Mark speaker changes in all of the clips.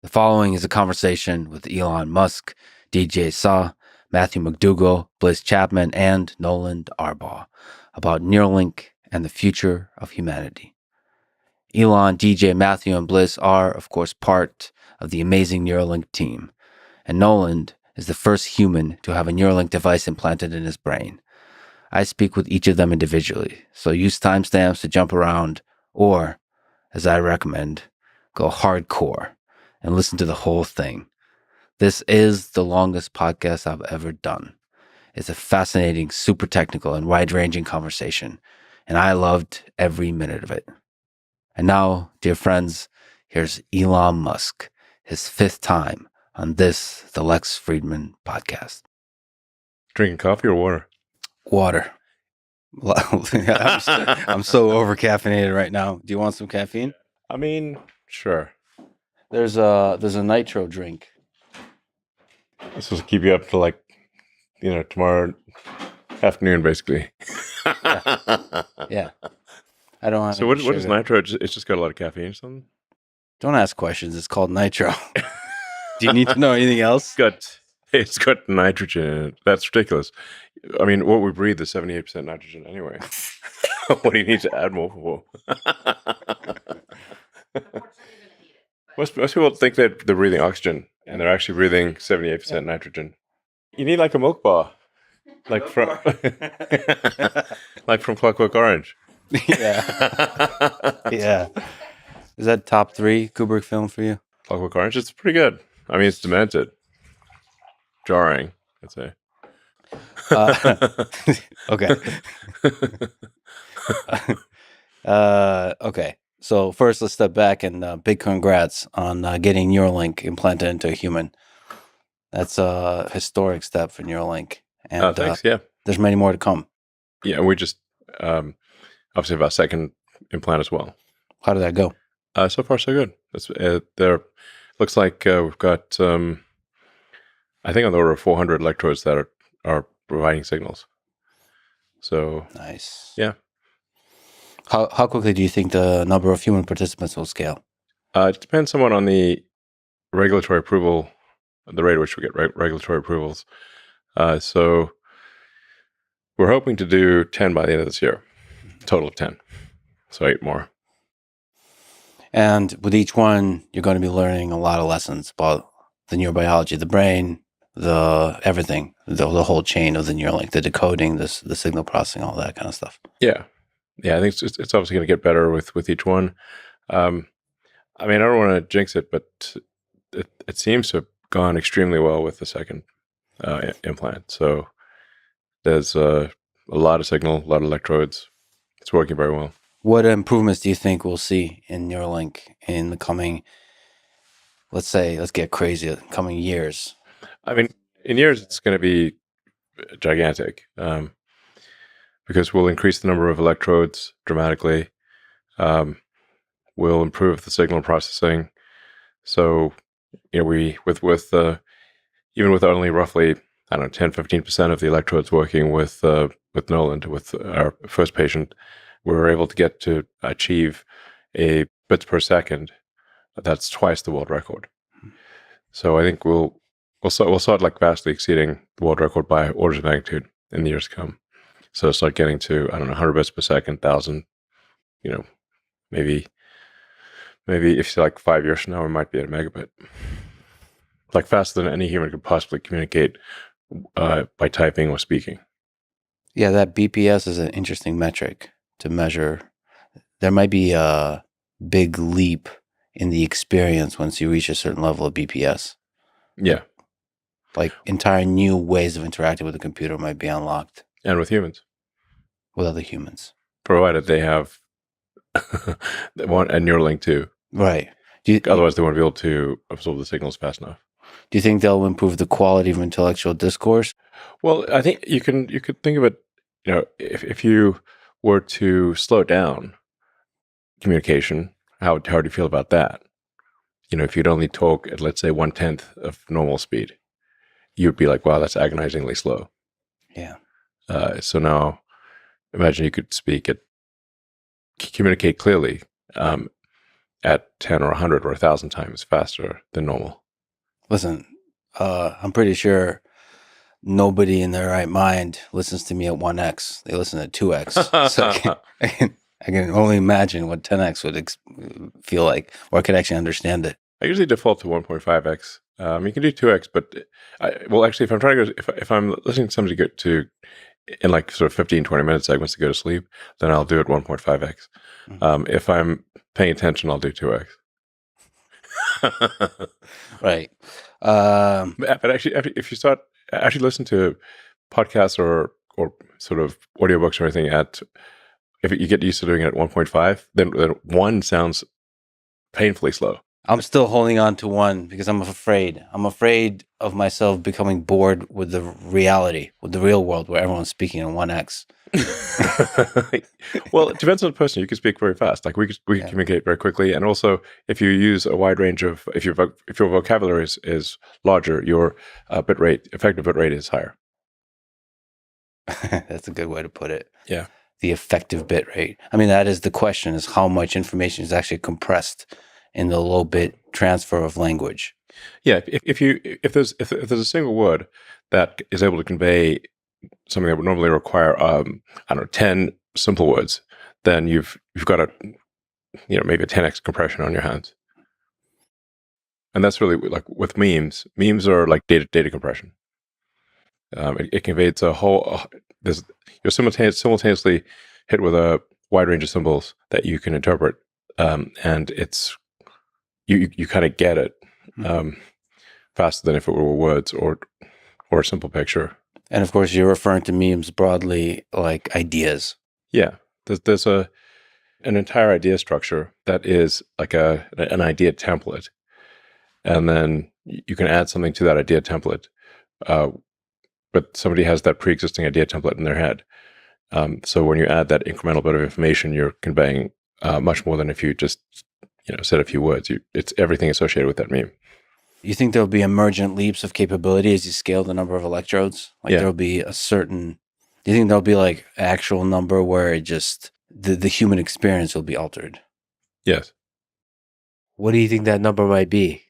Speaker 1: The following is a conversation with Elon Musk, DJ Saw, Matthew McDougall, Bliss Chapman, and Nolan Arbaugh about Neuralink and the future of humanity. Elon, DJ, Matthew, and Bliss are, of course, part of the amazing Neuralink team, and Nolan is the first human to have a Neuralink device implanted in his brain. I speak with each of them individually, so use timestamps to jump around, or, as I recommend, go hardcore and listen to the whole thing. This is the longest podcast I've ever done. It's a fascinating, super technical, and wide-ranging conversation, and I loved every minute of it. And now, dear friends, here's Elon Musk, his fifth time on this, the Lex Friedman podcast.
Speaker 2: Drinking coffee or water?
Speaker 1: Water. I'm so over-caffeinated right now. Do you want some caffeine?
Speaker 2: I mean, sure.
Speaker 1: There's a nitro drink.
Speaker 2: This will keep you up to tomorrow afternoon, basically.
Speaker 1: Yeah. I don't have
Speaker 2: So what is nitro? It's just got a lot of caffeine or something?
Speaker 1: Don't ask questions. It's called nitro. Do you need to know anything else?
Speaker 2: It's got nitrogen in it. That's ridiculous. I mean, what we breathe is 78% nitrogen anyway. What do you need to add more for? Most people think that they're breathing oxygen, and they're actually breathing 78% nitrogen. You need like a milk bar, like from Clockwork Orange.
Speaker 1: Yeah. Yeah. Is that top 3 Kubrick film for you?
Speaker 2: Clockwork Orange, it's pretty good. I mean, it's demented. Jarring, I'd say.
Speaker 1: Okay. Okay. So first, let's step back and big congrats on getting Neuralink implanted into a human. That's a historic step for Neuralink. And
Speaker 2: thanks, yeah.
Speaker 1: There's many more to come.
Speaker 2: Yeah, and we just obviously have our second implant as well.
Speaker 1: How did that go?
Speaker 2: So far, so good. There looks like we've got, I think, on the order of 400 electrodes that are providing signals. So
Speaker 1: nice.
Speaker 2: Yeah.
Speaker 1: How quickly do you think the number of human participants will scale?
Speaker 2: It depends somewhat on the regulatory approval, the rate at which we get regulatory approvals. So we're hoping to do 10 by the end of this year, a total of 10. So 8 more.
Speaker 1: And with each one, you're going to be learning a lot of lessons about the neurobiology of the brain, the everything, the whole chain of the Neuralink, the decoding, the signal processing, all that kind of stuff.
Speaker 2: Yeah. I think it's obviously going to get better with each one. I mean, I don't want to jinx it, but it seems to have gone extremely well with the second implant. So there's a lot of signal, a lot of electrodes. It's working very well.
Speaker 1: What improvements do you think we'll see in Neuralink in the coming, let's get crazy, coming years?
Speaker 2: I mean, in years, it's going to be gigantic. Because we'll increase the number of electrodes dramatically. We'll improve the signal processing. So, we even with only roughly 10-15% of the electrodes working with Nolan, with our first patient, we were able to get to achieve a bits per second. That's twice the world record. So I think we'll start like vastly exceeding the world record by orders of magnitude in the years to come. So start getting to 100 bits per second, 1,000. Maybe if you like 5 years from now, we might be at a megabit, like faster than any human could possibly communicate by typing or speaking.
Speaker 1: Yeah, that BPS is an interesting metric to measure. There might be a big leap in the experience once you reach a certain level of BPS.
Speaker 2: Yeah,
Speaker 1: like entire new ways of interacting with the computer might be unlocked.
Speaker 2: And with humans.
Speaker 1: With other humans.
Speaker 2: Provided they have they want a Neuralink too.
Speaker 1: Right.
Speaker 2: Otherwise, they won't be able to absorb the signals fast enough.
Speaker 1: Do you think they'll improve the quality of intellectual discourse?
Speaker 2: Well, I think you could think of it, if you were to slow down communication, how do you feel about that? If you'd only talk at, let's say, 1/10 of normal speed, you'd be like, wow, that's agonizingly slow.
Speaker 1: Yeah.
Speaker 2: So now imagine you could communicate clearly at 10 or 100 or 1,000 times faster than normal.
Speaker 1: Listen, I'm pretty sure nobody in their right mind listens to me at 1x. They listen at 2x. So I can only imagine what 10x would feel like, or I could actually understand it.
Speaker 2: I usually default to 1.5x. You can do 2x, but actually, if I'm trying to go, if I'm listening to somebody go to in like sort of 15, 20-minute segments to go to sleep, then I'll do it 1.5x. If I'm paying attention, I'll do 2x.
Speaker 1: Right.
Speaker 2: But actually, if you start actually listen to podcasts or sort of audiobooks or anything if you get used to doing it at 1.5, then 1 sounds painfully slow.
Speaker 1: I'm still holding on to 1 because I'm afraid. I'm afraid of myself becoming bored with the reality, with the real world where everyone's speaking in 1x.
Speaker 2: Well, it depends on the person. You can speak very fast. Like we can communicate very quickly, and also if you use a wide range of if your vocabulary is larger, your effective bit rate is higher.
Speaker 1: That's a good way to put it.
Speaker 2: Yeah,
Speaker 1: the effective bit rate. I mean, that is the question: is how much information is actually compressed in the low bit transfer of language.
Speaker 2: Yeah, if there's a single word that is able to convey something that would normally require 10 simple words, then you've got maybe a 10x compression on your hands. And that's really like with memes. Memes are like data compression. It conveys a whole. You're simultaneously hit with a wide range of symbols that you can interpret, and it's you kind of get it faster than if it were words or a simple picture.
Speaker 1: And of course, you're referring to memes broadly, like ideas.
Speaker 2: Yeah, there's an entire idea structure that is like an idea template, and then you can add something to that idea template. But somebody has that pre-existing idea template in their head. So when you add that incremental bit of information, you're conveying much more than if you just said a few words. It's everything associated with that meme.
Speaker 1: You think there'll be emergent leaps of capability as you scale the number of electrodes? Like there'll be a certain. Do you think there'll be like an actual number where it just the human experience will be altered?
Speaker 2: Yes.
Speaker 1: What do you think that number might be?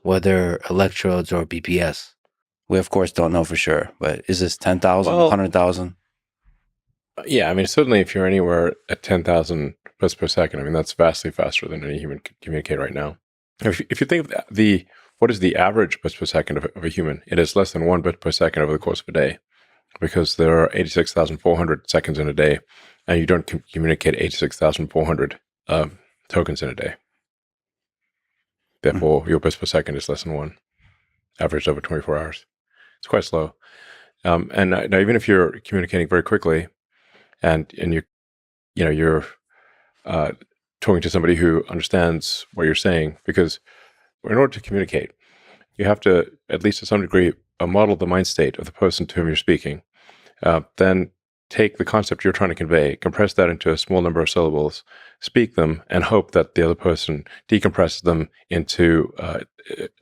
Speaker 1: Whether electrodes or BPS? We of course don't know for sure, but is this 10,000, 100,000?
Speaker 2: Yeah, I mean certainly if you're anywhere at 10,000 bits per second, I mean that's vastly faster than any human can communicate right now. If you think of what is the average bits per second of a human, it is less than 1 bit per second over the course of a day, because there are 86,400 seconds in a day, and you don't communicate 86,400 tokens in a day. Therefore, your bits per second is less than 1, averaged over 24 hours. It's quite slow. And now, even if you're communicating very quickly, and you're talking to somebody who understands what you're saying, because in order to communicate, you have to, at least to some degree, model the mind state of the person to whom you're speaking. Then take the concept you're trying to convey, compress that into a small number of syllables, speak them, and hope that the other person decompresses them into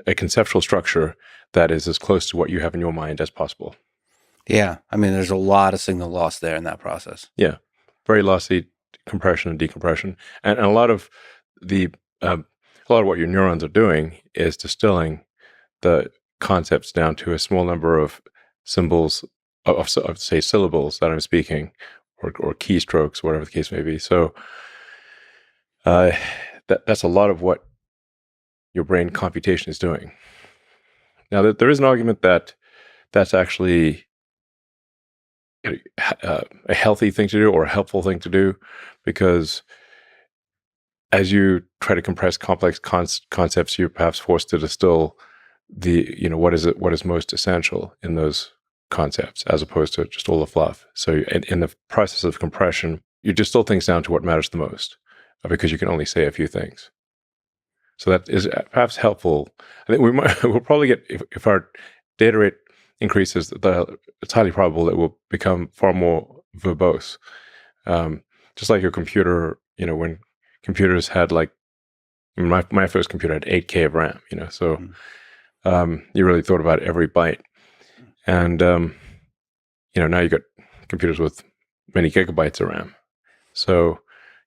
Speaker 2: a conceptual structure that is as close to what you have in your mind as possible.
Speaker 1: Yeah, I mean, there's a lot of signal loss there in that process.
Speaker 2: Yeah, very lossy compression and decompression, and a lot of what your neurons are doing is distilling the concepts down to a small number of symbols of say syllables that I'm speaking, or keystrokes, whatever the case may be. So that's a lot of what your brain computation is doing. Now, there is an argument that that's actually a healthy thing to do or a helpful thing to do, because as you try to compress complex concepts, you're perhaps forced to distill what is most essential in those concepts, as opposed to just all the fluff. So in the process of compression, you distill things down to what matters the most, because you can only say a few things. So that is perhaps helpful. I think we'll probably get, if our data rate increases, it's highly probable that we'll become far more verbose. Just like your computer, when computers had my first computer had 8K of RAM, so you really thought about every byte. And, now you got computers with many gigabytes of RAM. So,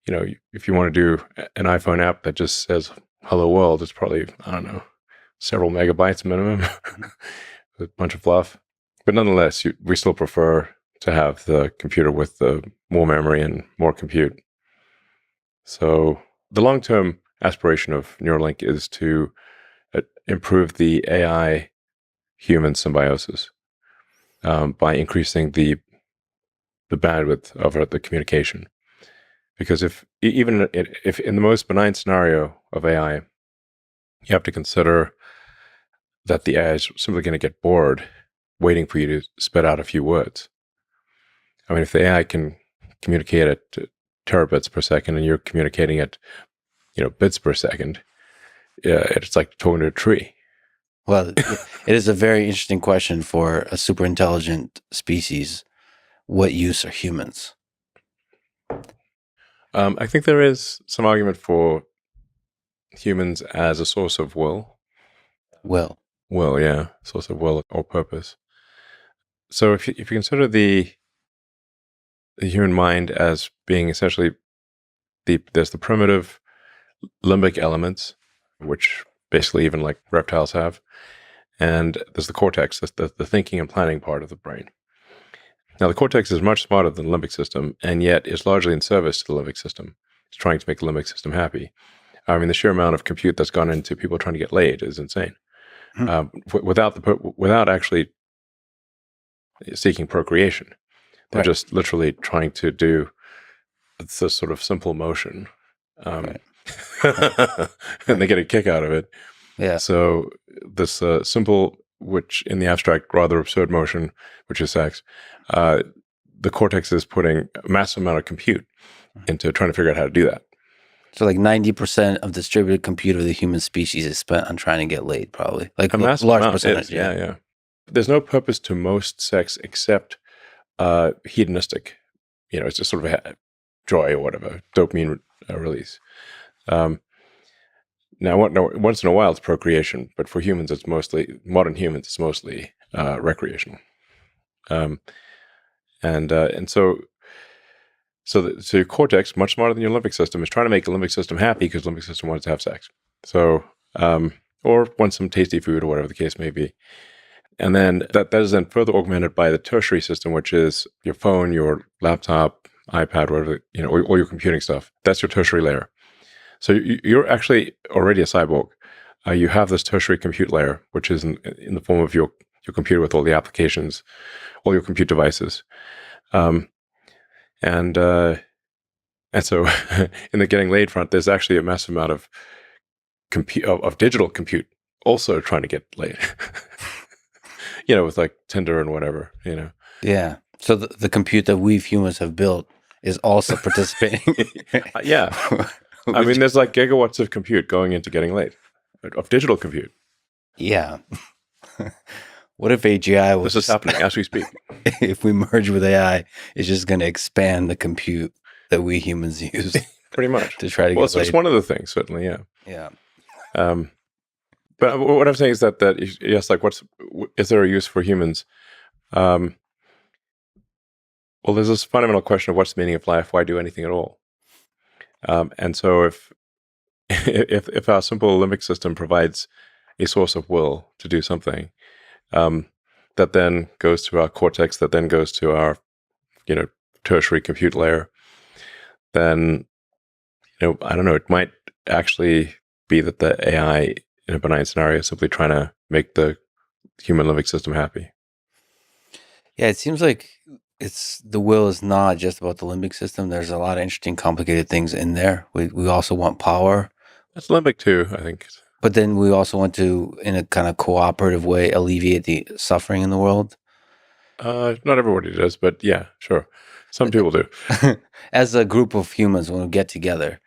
Speaker 2: if you want to do an iPhone app that just says "Hello World," it's probably, I don't know, several megabytes minimum, a bunch of fluff. But nonetheless, we still prefer to have the computer with the more memory and more compute. So the long-term aspiration of Neuralink is to improve the AI human symbiosis by increasing the bandwidth of the communication. Because even if in the most benign scenario of AI, you have to consider that the AI is simply going to get bored waiting for you to spit out a few words. I mean, if the AI can communicate at terabits per second and you're communicating at, bits per second, it's like talking to a tree.
Speaker 1: Well, it is a very interesting question for a super intelligent species. What use are humans?
Speaker 2: I think there is some argument for humans as a source of will.
Speaker 1: Will,
Speaker 2: Yeah, source of will or purpose. So if you consider the human mind as being essentially there's the primitive limbic elements, which basically even like reptiles have, and there's the cortex, the thinking and planning part of the brain. Now, the cortex is much smarter than the limbic system, and yet is largely in service to the limbic system. It's trying to make the limbic system happy. I mean, the sheer amount of compute that's gone into people trying to get laid is insane. Without actually seeking procreation, they're just literally trying to do this sort of simple motion, and they get a kick out of it.
Speaker 1: Yeah.
Speaker 2: So this simple, which in the abstract rather absurd motion, which is sex, the cortex is putting a massive amount of compute into trying to figure out how to do that.
Speaker 1: So like 90% of distributed compute of the human species is spent on trying to get laid, probably. Like
Speaker 2: a massive
Speaker 1: large
Speaker 2: amount.
Speaker 1: percentage.
Speaker 2: Yeah. There's no purpose to most sex except hedonistic. It's just sort of a joy or whatever, dopamine release. Now, once in a while, it's procreation, but for humans, modern humans, it's mostly recreational. And so your cortex, much smarter than your limbic system, is trying to make the limbic system happy because the limbic system wants to have sex. So, or wants some tasty food or whatever the case may be. And then that is then further augmented by the tertiary system, which is your phone, your laptop, iPad, whatever, all your computing stuff. That's your tertiary layer. So you're actually already a cyborg. You have this tertiary compute layer, which is in the form of your computer with all the applications, all your compute devices. And so in the getting laid front, there's actually a massive amount of digital compute also trying to get laid. With like Tinder and whatever,
Speaker 1: Yeah. So the compute that we humans have built is also participating.
Speaker 2: Yeah. I mean, there's like gigawatts of compute going into getting laid, of digital compute.
Speaker 1: Yeah. What if AGI was...
Speaker 2: This is happening as we speak.
Speaker 1: If we merge with AI, it's just going to expand the compute that we humans use.
Speaker 2: Pretty much.
Speaker 1: To try to get laid.
Speaker 2: It's one of the things, certainly, yeah.
Speaker 1: Yeah.
Speaker 2: But what I'm saying is that yes, like is there a use for humans? Well, there's this fundamental question of what's the meaning of life? Why do anything at all? And so if our simple limbic system provides a source of will to do something, that then goes to our cortex, that then goes to our, tertiary compute layer, then, I don't know, it might actually be that the AI in a benign scenario is simply trying to make the human limbic system happy.
Speaker 1: Yeah, it seems like the will is not just about the limbic system. There's a lot of interesting, complicated things in there. We also want power.
Speaker 2: That's limbic too, I think.
Speaker 1: But then we also want to, in a kind of cooperative way, alleviate the suffering in the world.
Speaker 2: Not everybody does, but yeah, sure. Some people do.
Speaker 1: As a group of humans, when we get together,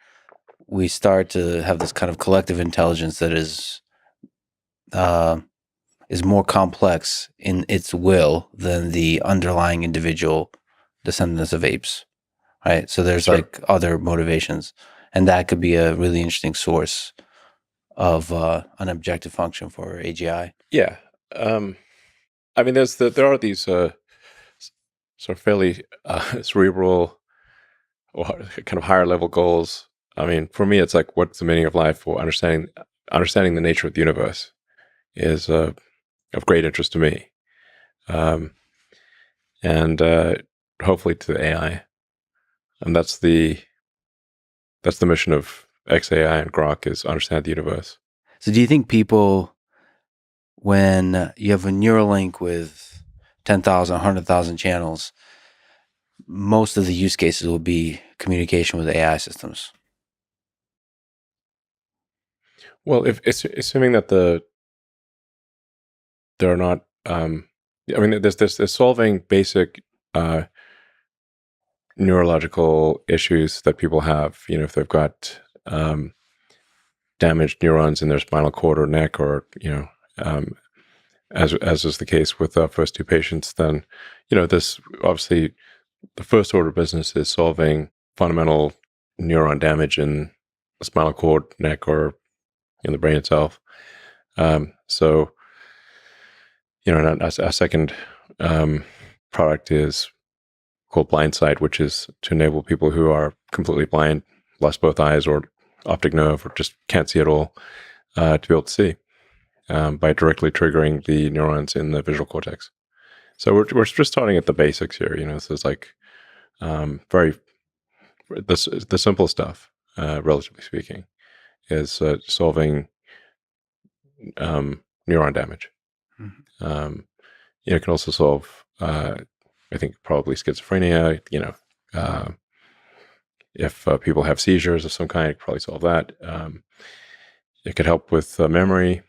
Speaker 1: we start to have this kind of collective intelligence that is more complex in its will than the underlying individual descendants of apes, right? So there's like other motivations, and that could be a really interesting source of an objective function for AGI.
Speaker 2: Yeah. I mean, there are these sort of fairly cerebral or kind of higher level goals. I mean, for me, it's like, what's the meaning of life, or understanding the nature of the universe is of great interest to me, um, and hopefully to the AI. And that's the mission of XAI and Grok, is understand the universe.
Speaker 1: So do you think people, when you have a Neuralink with 10,000, 100,000 channels, most of the use cases will be communication with AI systems?
Speaker 2: Well, if it's assuming that there are not, I mean, there's solving basic neurological issues that people have. You know, if they've got damaged neurons in their spinal cord or neck, or as is the case with our first two patients, then this obviously the first order of business is solving fundamental neuron damage in the spinal cord, neck, or in the brain itself. So, and our second product is called Blindsight, which is to enable people who are completely blind, lost both eyes or optic nerve, or just can't see at all, to be able to see by directly triggering the neurons in the visual cortex. So we're just starting at the basics here. This is like very the simple stuff, relatively speaking, is solving neuron damage.
Speaker 1: Mm-hmm.
Speaker 2: It can also solve, I think, probably schizophrenia. If people have seizures of some kind, it could probably solve that. It could help with memory.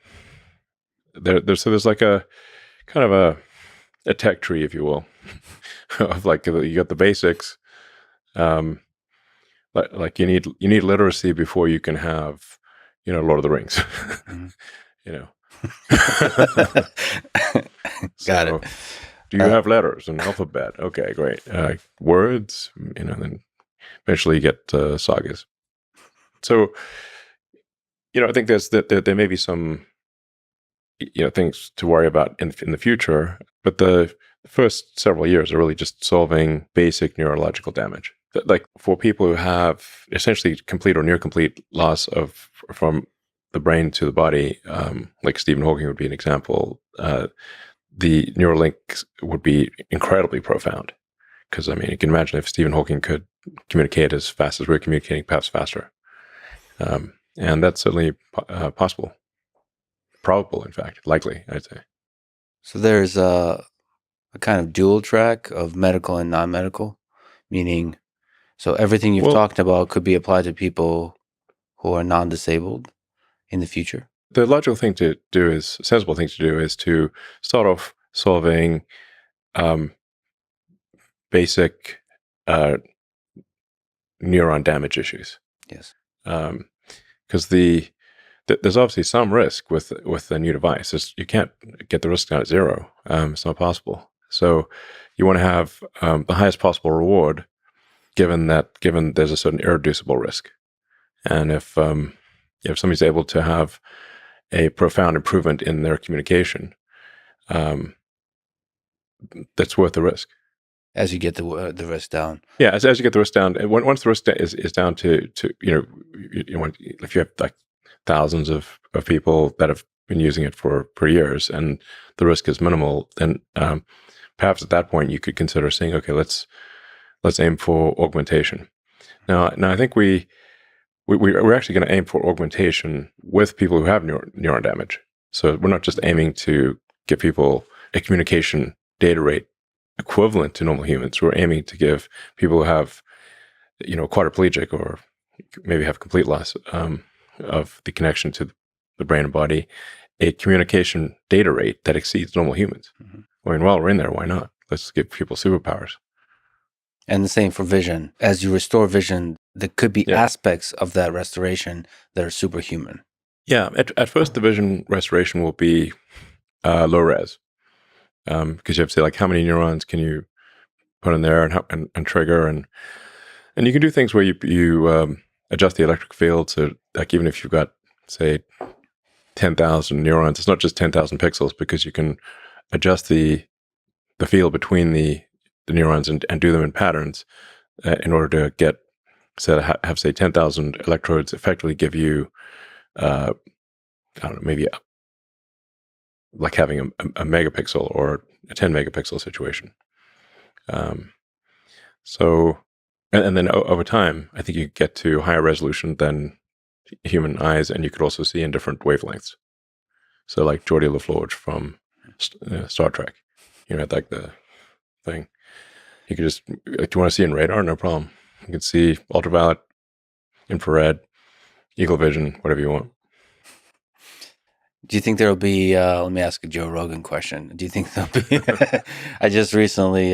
Speaker 2: There's like a kind of a tech tree, if you will, of like, you got the basics. Like you need literacy before you can have, Lord of the Rings.
Speaker 1: Mm-hmm. Got it.
Speaker 2: Do you have letters and alphabet? Okay, great. Words, then eventually you get sagas. So, I think there may be some, things to worry about in the future, but the first several years are really just solving basic neurological damage. Like for people who have essentially complete or near complete loss from the brain to the body, like Stephen Hawking would be an example. The Neuralink would be incredibly profound, because I mean, you can imagine if Stephen Hawking could communicate as fast as we're communicating, perhaps faster, and that's certainly possible, probable, in fact, likely, I'd say.
Speaker 1: So there's a kind of dual track of medical and non-medical, meaning, so everything you've talked about could be applied to people who are non-disabled in the future.
Speaker 2: The logical thing to do is, sensible thing to do is to start off solving basic neuron damage issues.
Speaker 1: Yes.
Speaker 2: Because there's obviously some risk with the new device. You can't get the risk down at zero. It's not possible. So you want to have the highest possible reward, given there's a certain irreducible risk. And if somebody's able to have a profound improvement in their communication, that's worth the risk.
Speaker 1: As you get the risk down.
Speaker 2: Yeah, as you get the risk down, and once the risk is down to if you have like thousands of people that have been using it for years, and the risk is minimal, then perhaps at that point you could consider saying, okay, let's aim for augmentation. Now I think we're actually going to aim for augmentation with people who have neuron damage. So we're not just aiming to give people a communication data rate equivalent to normal humans. We're aiming to give people who have, quadriplegic, or maybe have complete loss of the connection to the brain and body, a communication data rate that exceeds normal humans. Mm-hmm. I mean, while we're in there, why not? Let's give people superpowers.
Speaker 1: And the same for vision. As you restore vision, there could be aspects of that restoration that are superhuman.
Speaker 2: Yeah. At first, the vision restoration will be low res, because you have to say, like, how many neurons can you put in there and trigger, and you can do things where you adjust the electric field. So, like, even if you've got, say, 10,000 neurons, it's not just 10,000 pixels, because you can adjust the field between the neurons and do them in patterns in order to get so have say 10,000 electrodes effectively give you, I don't know, maybe like having a megapixel or a 10 megapixel situation. So, and then over time, I think you get to higher resolution than human eyes, and you could also see in different wavelengths. So, like Geordie LaForge from Star Trek, had like the thing. You could just, like, do you want to see in radar? No problem. You can see ultraviolet, infrared, eagle vision, whatever you want.
Speaker 1: Do you think there'll be, let me ask a Joe Rogan question. Do you think there'll be, I just recently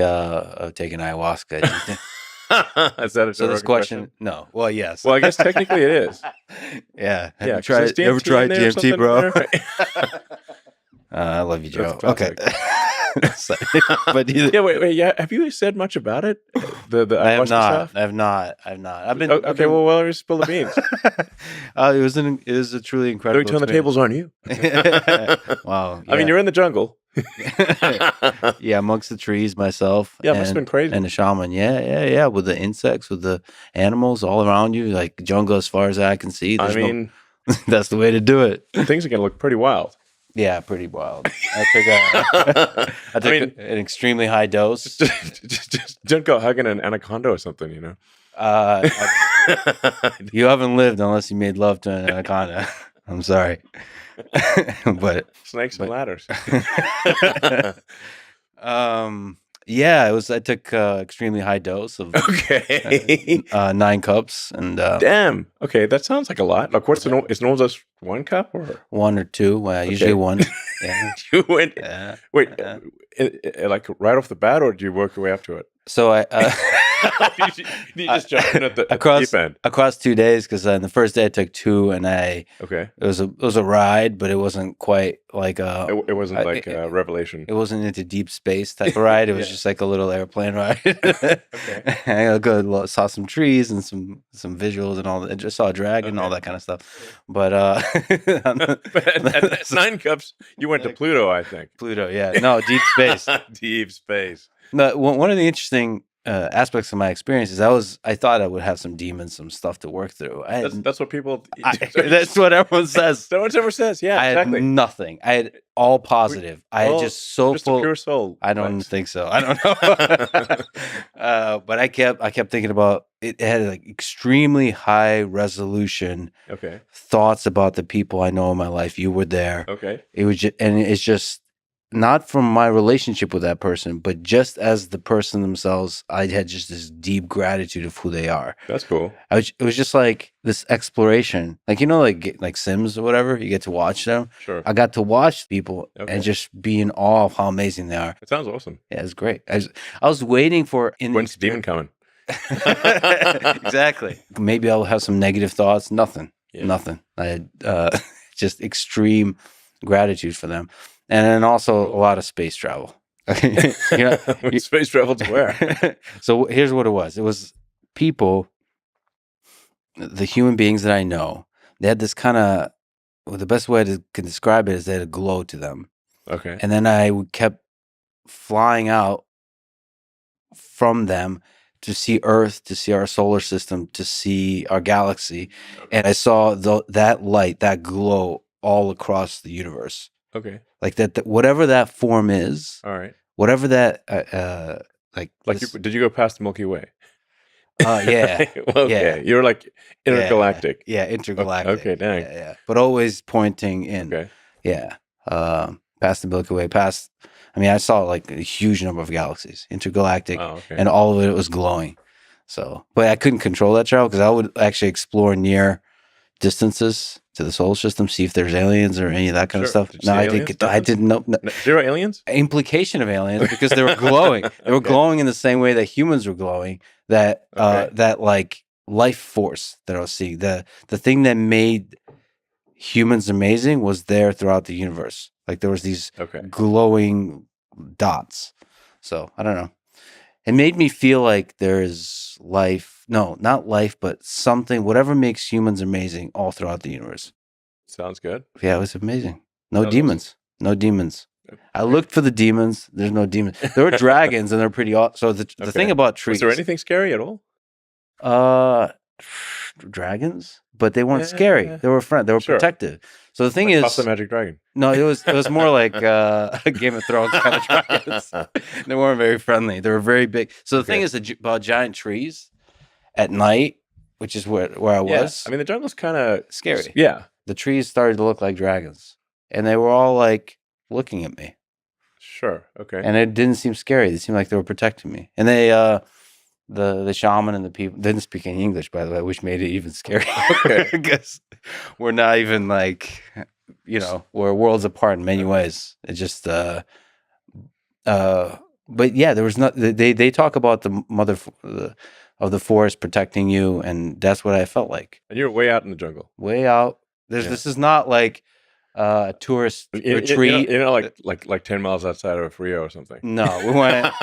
Speaker 1: taken ayahuasca. Do you think,
Speaker 2: Is that a
Speaker 1: so this question? No. Well, yes.
Speaker 2: Well, I guess technically it is.
Speaker 1: Yeah.
Speaker 2: Yeah.
Speaker 1: Ever tried DMT, bro? I love you, Joe. Okay. But
Speaker 2: yeah, wait. Yeah, have you said much about it? The
Speaker 1: I have not.
Speaker 2: Stuff?
Speaker 1: I have not. I've been
Speaker 2: okay. Well, why don't you spill the beans?
Speaker 1: It was a truly incredible.
Speaker 2: Don't turn the tables on you.
Speaker 1: Wow. Yeah.
Speaker 2: I mean, you're in the jungle.
Speaker 1: Yeah, amongst the trees, myself.
Speaker 2: Yeah, it must have been crazy.
Speaker 1: And the shaman. Yeah. With the insects, with the animals all around you, like jungle as far as I can see. That's the way to do it.
Speaker 2: Things are gonna look pretty wild.
Speaker 1: Yeah, pretty wild. I took an extremely high dose.
Speaker 2: Just don't go hugging an anaconda or something,
Speaker 1: You haven't lived unless you made love to an anaconda. I'm sorry. But
Speaker 2: snakes and ladders.
Speaker 1: Yeah, it was. I took extremely high dose of 9 cups, and
Speaker 2: damn. Okay, that sounds like a lot. Like, what's the is normal just 1 cup or
Speaker 1: 1 or 2? Well, usually 1. Yeah.
Speaker 2: You went. Wait, like right off the bat, or did you work your way up to it?
Speaker 1: So I
Speaker 2: you just jumped in at the deep end
Speaker 1: across 2 days, because on the first day I took 2, and it was a ride, but it wasn't quite like
Speaker 2: it wasn't like a revelation.
Speaker 1: It wasn't into deep space type of ride. It was just like a little airplane ride. I saw some trees and some visuals and all that. I just saw a dragon and all that kind of stuff. But
Speaker 2: at 9 cups, you went to Pluto, I think.
Speaker 1: Pluto, yeah. No, deep space.
Speaker 2: Deep space.
Speaker 1: No, one of the interesting aspects of my experience is I thought I would have some demons, some stuff to work through.
Speaker 2: That's what people.
Speaker 1: That's what everyone says.
Speaker 2: No one ever says. Yeah,
Speaker 1: I
Speaker 2: exactly.
Speaker 1: had nothing. I had all positive. I had just so
Speaker 2: full. A pure soul.
Speaker 1: I don't think so. I don't know. But I kept thinking about it. It had like extremely high resolution.
Speaker 2: Okay.
Speaker 1: Thoughts about the people I know in my life. You were there.
Speaker 2: Okay.
Speaker 1: It was and it's just. Not from my relationship with that person, but just as the person themselves, I had just this deep gratitude of who they are.
Speaker 2: That's cool.
Speaker 1: It was just like this exploration, like like Sims or whatever. You get to watch them.
Speaker 2: Sure.
Speaker 1: I got to watch people and just be in awe of how amazing they are.
Speaker 2: It sounds awesome.
Speaker 1: Yeah, it's great. I was waiting for
Speaker 2: when's the demon coming?
Speaker 1: Exactly. Maybe I'll have some negative thoughts. Nothing. I had just extreme gratitude for them. And then also a lot of space travel.
Speaker 2: Space travel to where?
Speaker 1: So here's what it was. It was people, the human beings that I know, they had this kind of, the best way to can describe it is they had a glow to them.
Speaker 2: Okay.
Speaker 1: And then I kept flying out from them to see Earth, to see our solar system, to see our galaxy. Okay. And I saw that light, that glow all across the universe.
Speaker 2: Okay.
Speaker 1: Like that whatever that form is.
Speaker 2: All right.
Speaker 1: Whatever that,
Speaker 2: did you go past the Milky Way?
Speaker 1: Yeah.
Speaker 2: Well, okay. You're like intergalactic.
Speaker 1: Yeah, intergalactic.
Speaker 2: Okay, dang.
Speaker 1: Yeah. But always pointing in.
Speaker 2: Okay.
Speaker 1: Yeah. Past the Milky Way, I saw like a huge number of galaxies, intergalactic, and all of it was glowing. So, but I couldn't control that travel because I would actually explore near distances to the solar system, see if there's aliens or any of that kind of stuff. No, I didn't know. No.
Speaker 2: Zero aliens?
Speaker 1: Implication of aliens because they were glowing. They were glowing in the same way that humans were glowing. That like life force that I was seeing. The thing that made humans amazing was there throughout the universe. Like there was these glowing dots. So I don't know. It made me feel like there is life. No, not life, but something, whatever makes humans amazing all throughout the universe.
Speaker 2: Sounds good.
Speaker 1: Yeah, it was amazing. No demons. No demons. I looked for the demons. There's no demons. There were dragons, and they're pretty awesome. So the thing about trees.
Speaker 2: Was there anything scary at all?
Speaker 1: dragons, but they weren't scary. They were They were
Speaker 2: Sure.
Speaker 1: protective. So the thing
Speaker 2: Like
Speaker 1: is,
Speaker 2: Puff the Magic Dragon.
Speaker 1: no, it was more like Game of Thrones kind of dragons. They weren't very friendly. They were very big. So the thing is about giant trees at night, which is where I was.
Speaker 2: I mean, the jungle's kind of
Speaker 1: scary.
Speaker 2: Yeah.
Speaker 1: The trees started to look like dragons, and they were all like looking at me.
Speaker 2: Sure. Okay.
Speaker 1: And it didn't seem scary. They seemed like they were protecting me. And they, the shaman and the people didn't speak any English, by the way, which made it even scarier.
Speaker 2: Okay.
Speaker 1: Because we're not even like, we're worlds apart in many ways. It just, but yeah, there was not. They talk about the mother of the forest protecting you, and that's what I felt like.
Speaker 2: And you're way out in the jungle.
Speaker 1: Way out. This is not like a tourist retreat.
Speaker 2: Like 10 miles outside of Rio or something.
Speaker 1: No, we went.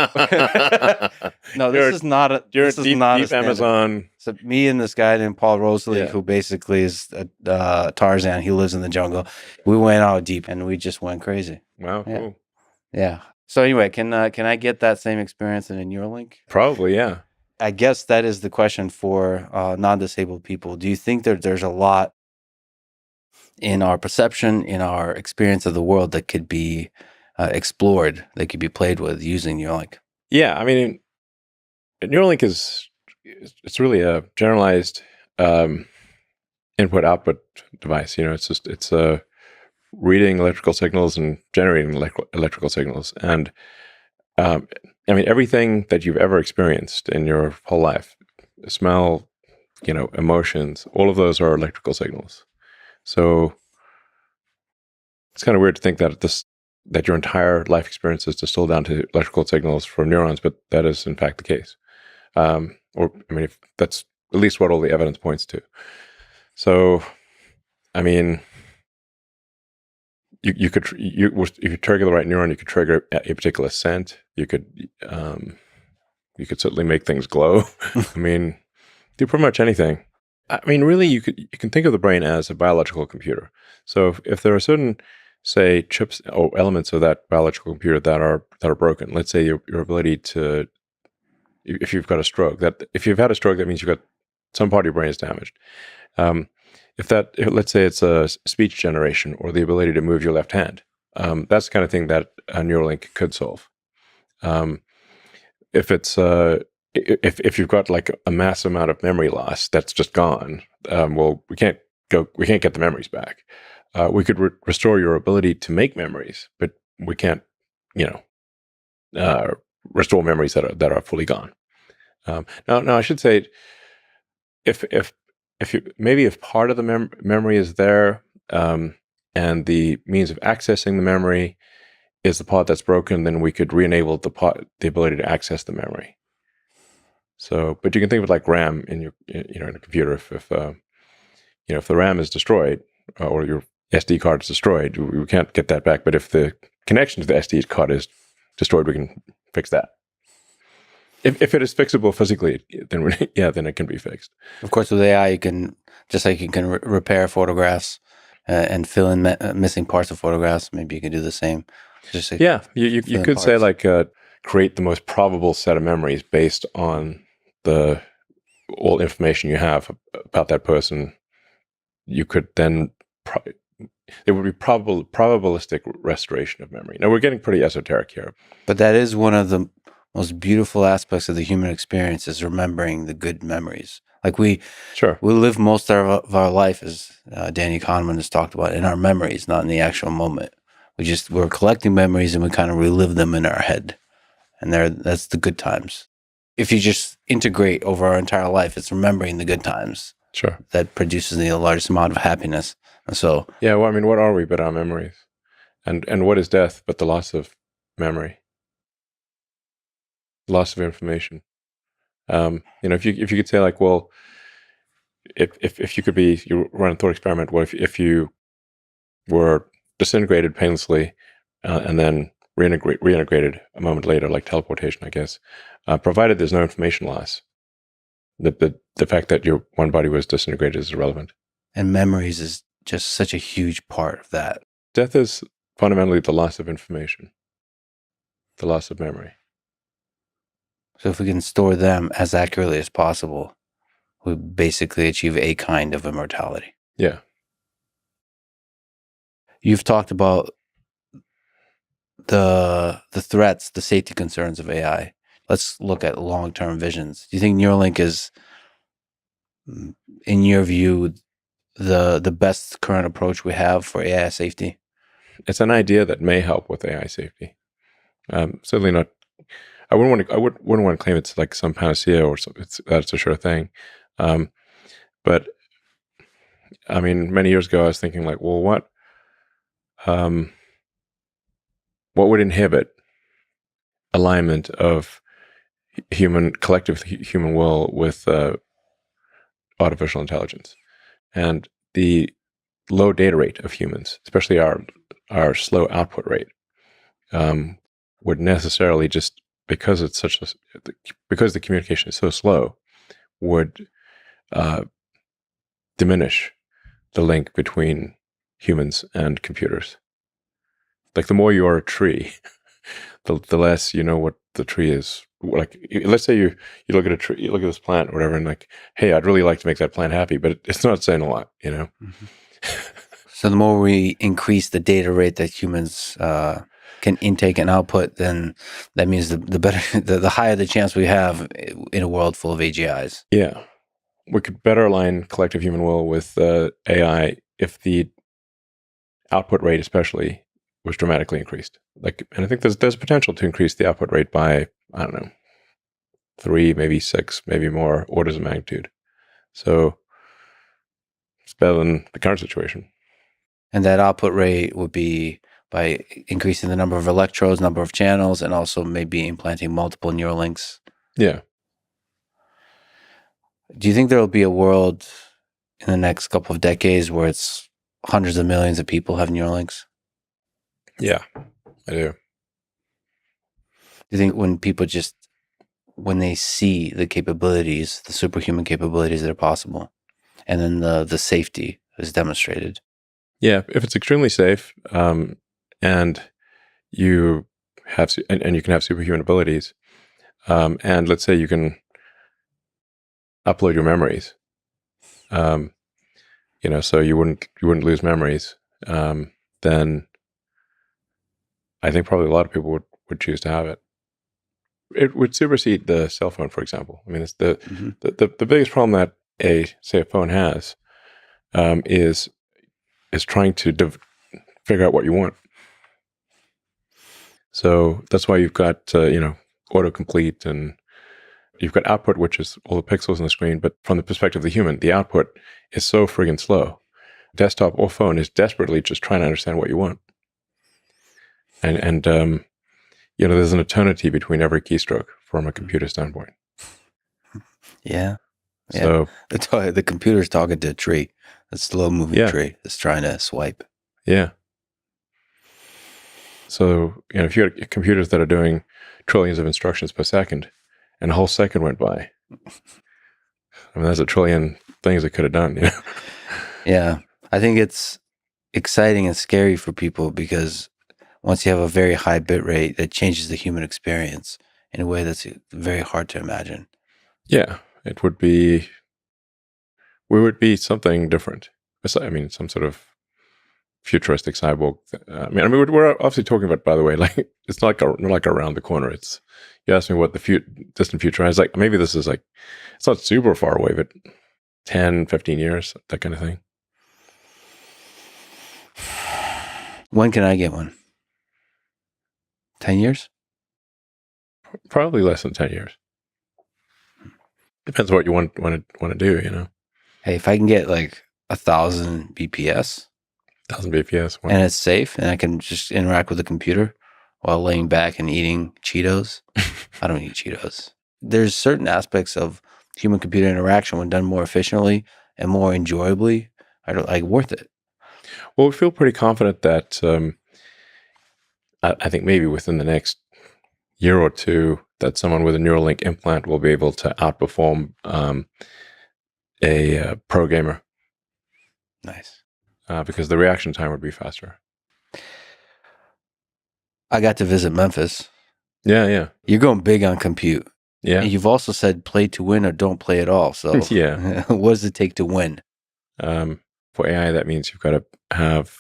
Speaker 1: No, this is not a.
Speaker 2: You're
Speaker 1: this
Speaker 2: deep,
Speaker 1: is not
Speaker 2: deep
Speaker 1: a
Speaker 2: Amazon.
Speaker 1: So me and this guy named Paul Rosalie, who basically is Tarzan. He lives in the jungle. We went out deep and we just went crazy.
Speaker 2: Wow,
Speaker 1: yeah.
Speaker 2: Cool.
Speaker 1: Yeah. So anyway, can I get that same experience in a Neuralink?
Speaker 2: Probably, yeah.
Speaker 1: I guess that is the question for non-disabled people. Do you think that there's a lot in our perception, in our experience of the world that could be explored, that could be played with using Neuralink?
Speaker 2: Yeah, I mean, Neuralink it's really a generalized input-output device. It's reading electrical signals and generating electrical signals. And I mean, everything that you've ever experienced in your whole life, smell, emotions, all of those are electrical signals. So it's kind of weird to think that your entire life experience is distilled down to electrical signals from neurons, but that is in fact the case. If that's at least what all the evidence points to. So, I mean, if you trigger the right neuron, you could trigger a particular scent. You could certainly make things glow. I mean, do pretty much anything. I mean, really, you can think of the brain as a biological computer. So if there are certain, say, chips or elements of that biological computer that are broken, let's say your ability to, if you've got a stroke, if you've had a stroke, that means you've got some part of your brain is damaged. Let's say it's a speech generation or the ability to move your left hand, that's the kind of thing that a Neuralink could solve. If you've got like a massive amount of memory loss that's just gone, well, we can't get the memories back. We could restore your ability to make memories, but we can't, restore memories that are fully gone. Now I should say, if part of the memory is there, and the means of accessing the memory is the part that's broken, then we could re-enable the ability to access the memory. So, but you can think of it like RAM in in a computer. If the RAM is destroyed or your SD card is destroyed, we can't get that back. But if the connection to the SD card is destroyed, we can fix that. If it is fixable physically, then it can be fixed.
Speaker 1: Of course, with AI, you can repair photographs and fill in missing parts of photographs. Maybe you can do the same.
Speaker 2: You could say like create the most probable set of memories based on all information you have about that person. You could then it would be probabilistic restoration of memory. Now we're getting pretty esoteric here,
Speaker 1: but that is one of the most beautiful aspects of the human experience, is remembering the good memories. Like we live most of our life, as Danny Kahneman has talked about, in our memories, not in the actual moment. We're collecting memories and we kind of relive them in our head. And that's the good times. If you just integrate over our entire life, it's remembering the good times.
Speaker 2: Sure.
Speaker 1: That produces the largest amount of happiness. And so,
Speaker 2: yeah, well, I mean, what are we but our memories? And what is death but the loss of memory? Loss of information. If you could say like, well, if you could you run a thought experiment, what if you were disintegrated painlessly and then reintegrated a moment later, like teleportation, I guess, provided there's no information loss. The fact that your one body was disintegrated is irrelevant.
Speaker 1: And memories is just such a huge part of that.
Speaker 2: Death is fundamentally the loss of information, the loss of memory.
Speaker 1: So if we can store them as accurately as possible, we basically achieve a kind of immortality.
Speaker 2: Yeah.
Speaker 1: You've talked about the threats, the safety concerns of AI. Let's look at long-term visions. Do you think Neuralink is, in your view, the best current approach we have for AI safety?
Speaker 2: It's an idea that may help with AI safety. Certainly not. I wouldn't want to claim it's like some panacea or something. That's a sure thing. But I mean, many years ago, I was thinking like, well, what would inhibit alignment of collective human will with artificial intelligence? And the low data rate of humans, especially our slow output rate, would necessarily, just because because the communication is so slow, would diminish the link between humans and computers. Like the more you are a tree, the less you know what the tree is. Like, let's say you look at a tree, you look at this plant or whatever, and like, hey, I'd really like to make that plant happy, but it's not saying a lot, you know?
Speaker 1: Mm-hmm. So the more we increase the data rate that humans can intake and output, then that means the better, the higher the chance we have in a world full of AGIs.
Speaker 2: Yeah. We could better align collective human will with AI if the output rate especially was dramatically increased. And I think there's potential to increase the output rate by, I don't know, 3, maybe 6, maybe more orders of magnitude. So it's better than the current situation.
Speaker 1: And that output rate would be by increasing the number of electrodes, number of channels, and also maybe implanting multiple Neuralinks.
Speaker 2: Yeah.
Speaker 1: Do you think there will be a world in the next couple of decades where it's hundreds of millions of people have Neuralinks?
Speaker 2: Yeah, I do.
Speaker 1: Do you think when they see the capabilities, the superhuman capabilities that are possible, and then the safety is demonstrated?
Speaker 2: Yeah, if it's extremely safe, and you have and you can have superhuman abilities, and let's say you can upload your memories, so you wouldn't lose memories, then I think probably a lot of people would choose to have it. It would supersede the cell phone, for example. I mean, it's the biggest problem that a phone has, is trying to figure out what you want. So that's why you've got autocomplete, and you've got output, which is all the pixels on the screen. But from the perspective of the human, the output is so friggin' slow. Desktop or phone is desperately just trying to understand what you want. And there's an eternity between every keystroke from a computer standpoint.
Speaker 1: Yeah.
Speaker 2: So
Speaker 1: the computer's talking to a tree, a slow-moving tree that's trying to swipe.
Speaker 2: Yeah. So if you had computers that are doing trillions of instructions per second, and a whole second went by, I mean, that's a trillion things it could have done.
Speaker 1: Yeah, I think it's exciting and scary for people because once you have a very high bit rate, that changes the human experience in a way that's very hard to imagine.
Speaker 2: Yeah, we would be something different. I mean, some sort of futuristic cyborg. I mean, we're obviously talking about, by the way, like it's not like around the corner. It's, you asked me what the distant future is. Like maybe this is like, it's not super far away, but 10, 15 years, that kind of thing. When can I get one?
Speaker 1: 10 years?
Speaker 2: Probably less than 10 years. Depends what you want to do,
Speaker 1: Hey, if I can get like 1,000 BPS.
Speaker 2: 1,000 BPS.
Speaker 1: And it's safe, and I can just interact with the computer while laying back and eating Cheetos. I don't eat Cheetos. There's certain aspects of human-computer interaction when done more efficiently and more enjoyably, are worth it.
Speaker 2: Well, we feel pretty confident that I think maybe within the next year or two, that someone with a Neuralink implant will be able to outperform a pro gamer.
Speaker 1: Nice.
Speaker 2: Because the reaction time would be faster.
Speaker 1: I got to visit Memphis.
Speaker 2: Yeah.
Speaker 1: You're going big on compute.
Speaker 2: Yeah.
Speaker 1: And you've also said play to win or don't play at all. So
Speaker 2: Yeah.
Speaker 1: what does it take to win?
Speaker 2: For AI, that means you've got to have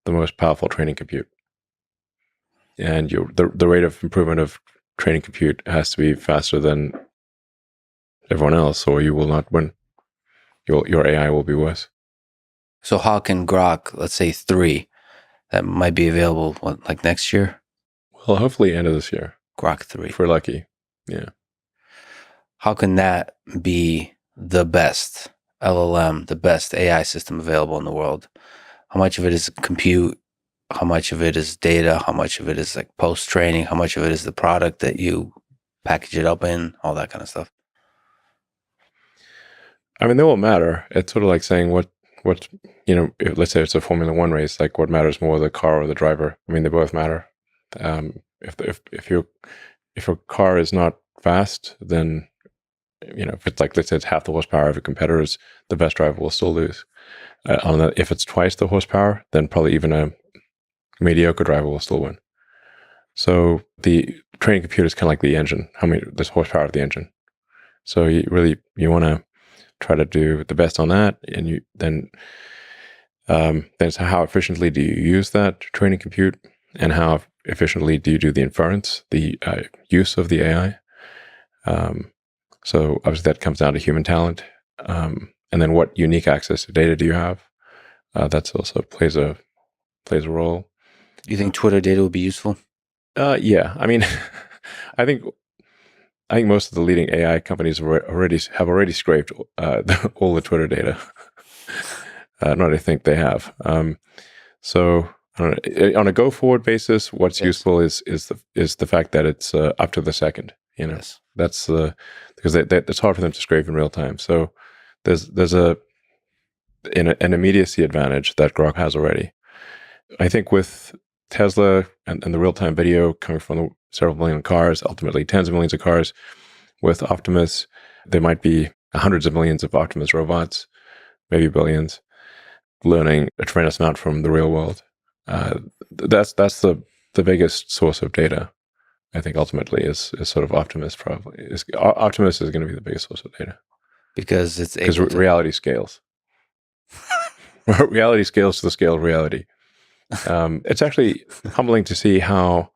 Speaker 2: the most powerful training compute. And the rate of improvement of training compute has to be faster than everyone else, or you will not win. Your AI will be worse.
Speaker 1: So how can Grok, let's say 3, that might be available, like next year?
Speaker 2: Well, hopefully end of this year,
Speaker 1: Grok 3.
Speaker 2: if we're lucky. Yeah.
Speaker 1: How can that be the best LLM, the best AI system available in the world? How much of it is compute? How much of it is data? How much of it is like post-training? How much of it is the product that you package it up in? All that kind of stuff.
Speaker 2: I mean, they won't matter. It's sort of like saying what let's say it's a Formula One race, like what matters more, the car or the driver? I mean, they both matter. If your car is not fast, then if it's like, let's say it's half the horsepower of a competitor's, the best driver will still lose. If it's twice the horsepower, then probably even a mediocre driver will still win. So the training computer is kind of like the engine. There's horsepower of the engine. So you want to try to do the best on that, and then how efficiently do you use that training compute, and how efficiently do you do the inference, the use of the AI. So obviously that comes down to human talent, and then what unique access to data do you have? That's also plays a role.
Speaker 1: You think Twitter data would be useful?
Speaker 2: Yeah, I mean, I think most of the leading AI companies have already scraped all the Twitter data. Not I think they have. So I don't know, on a go forward basis, what's useful is the fact that it's up to the second.
Speaker 1: Yes.
Speaker 2: That's because it's hard for them to scrape in real time. So there's an immediacy advantage that Grok has already. I think with Tesla and the real time video coming from the several million cars, ultimately tens of millions of cars, with Optimus, there might be hundreds of millions of Optimus robots, maybe billions, learning a tremendous amount from the real world. That's the biggest source of data. I think ultimately is sort of Optimus. Optimus is going to be the biggest source of data
Speaker 1: because
Speaker 2: reality scales. Reality scales to the scale of reality. It's actually humbling to see how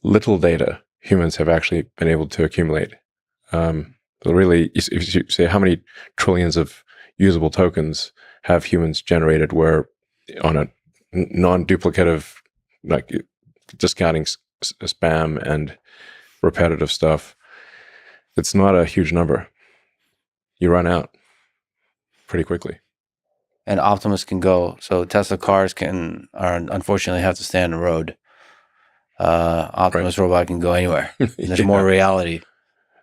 Speaker 2: little data humans have actually been able to accumulate. Really, if you say how many trillions of usable tokens have humans generated, where on a non-duplicative, like discounting spam and repetitive stuff, it's not a huge number. You run out pretty quickly.
Speaker 1: And Optimus can go. So Tesla cars unfortunately have to stay on the road. Optimus robot can go anywhere. There's more reality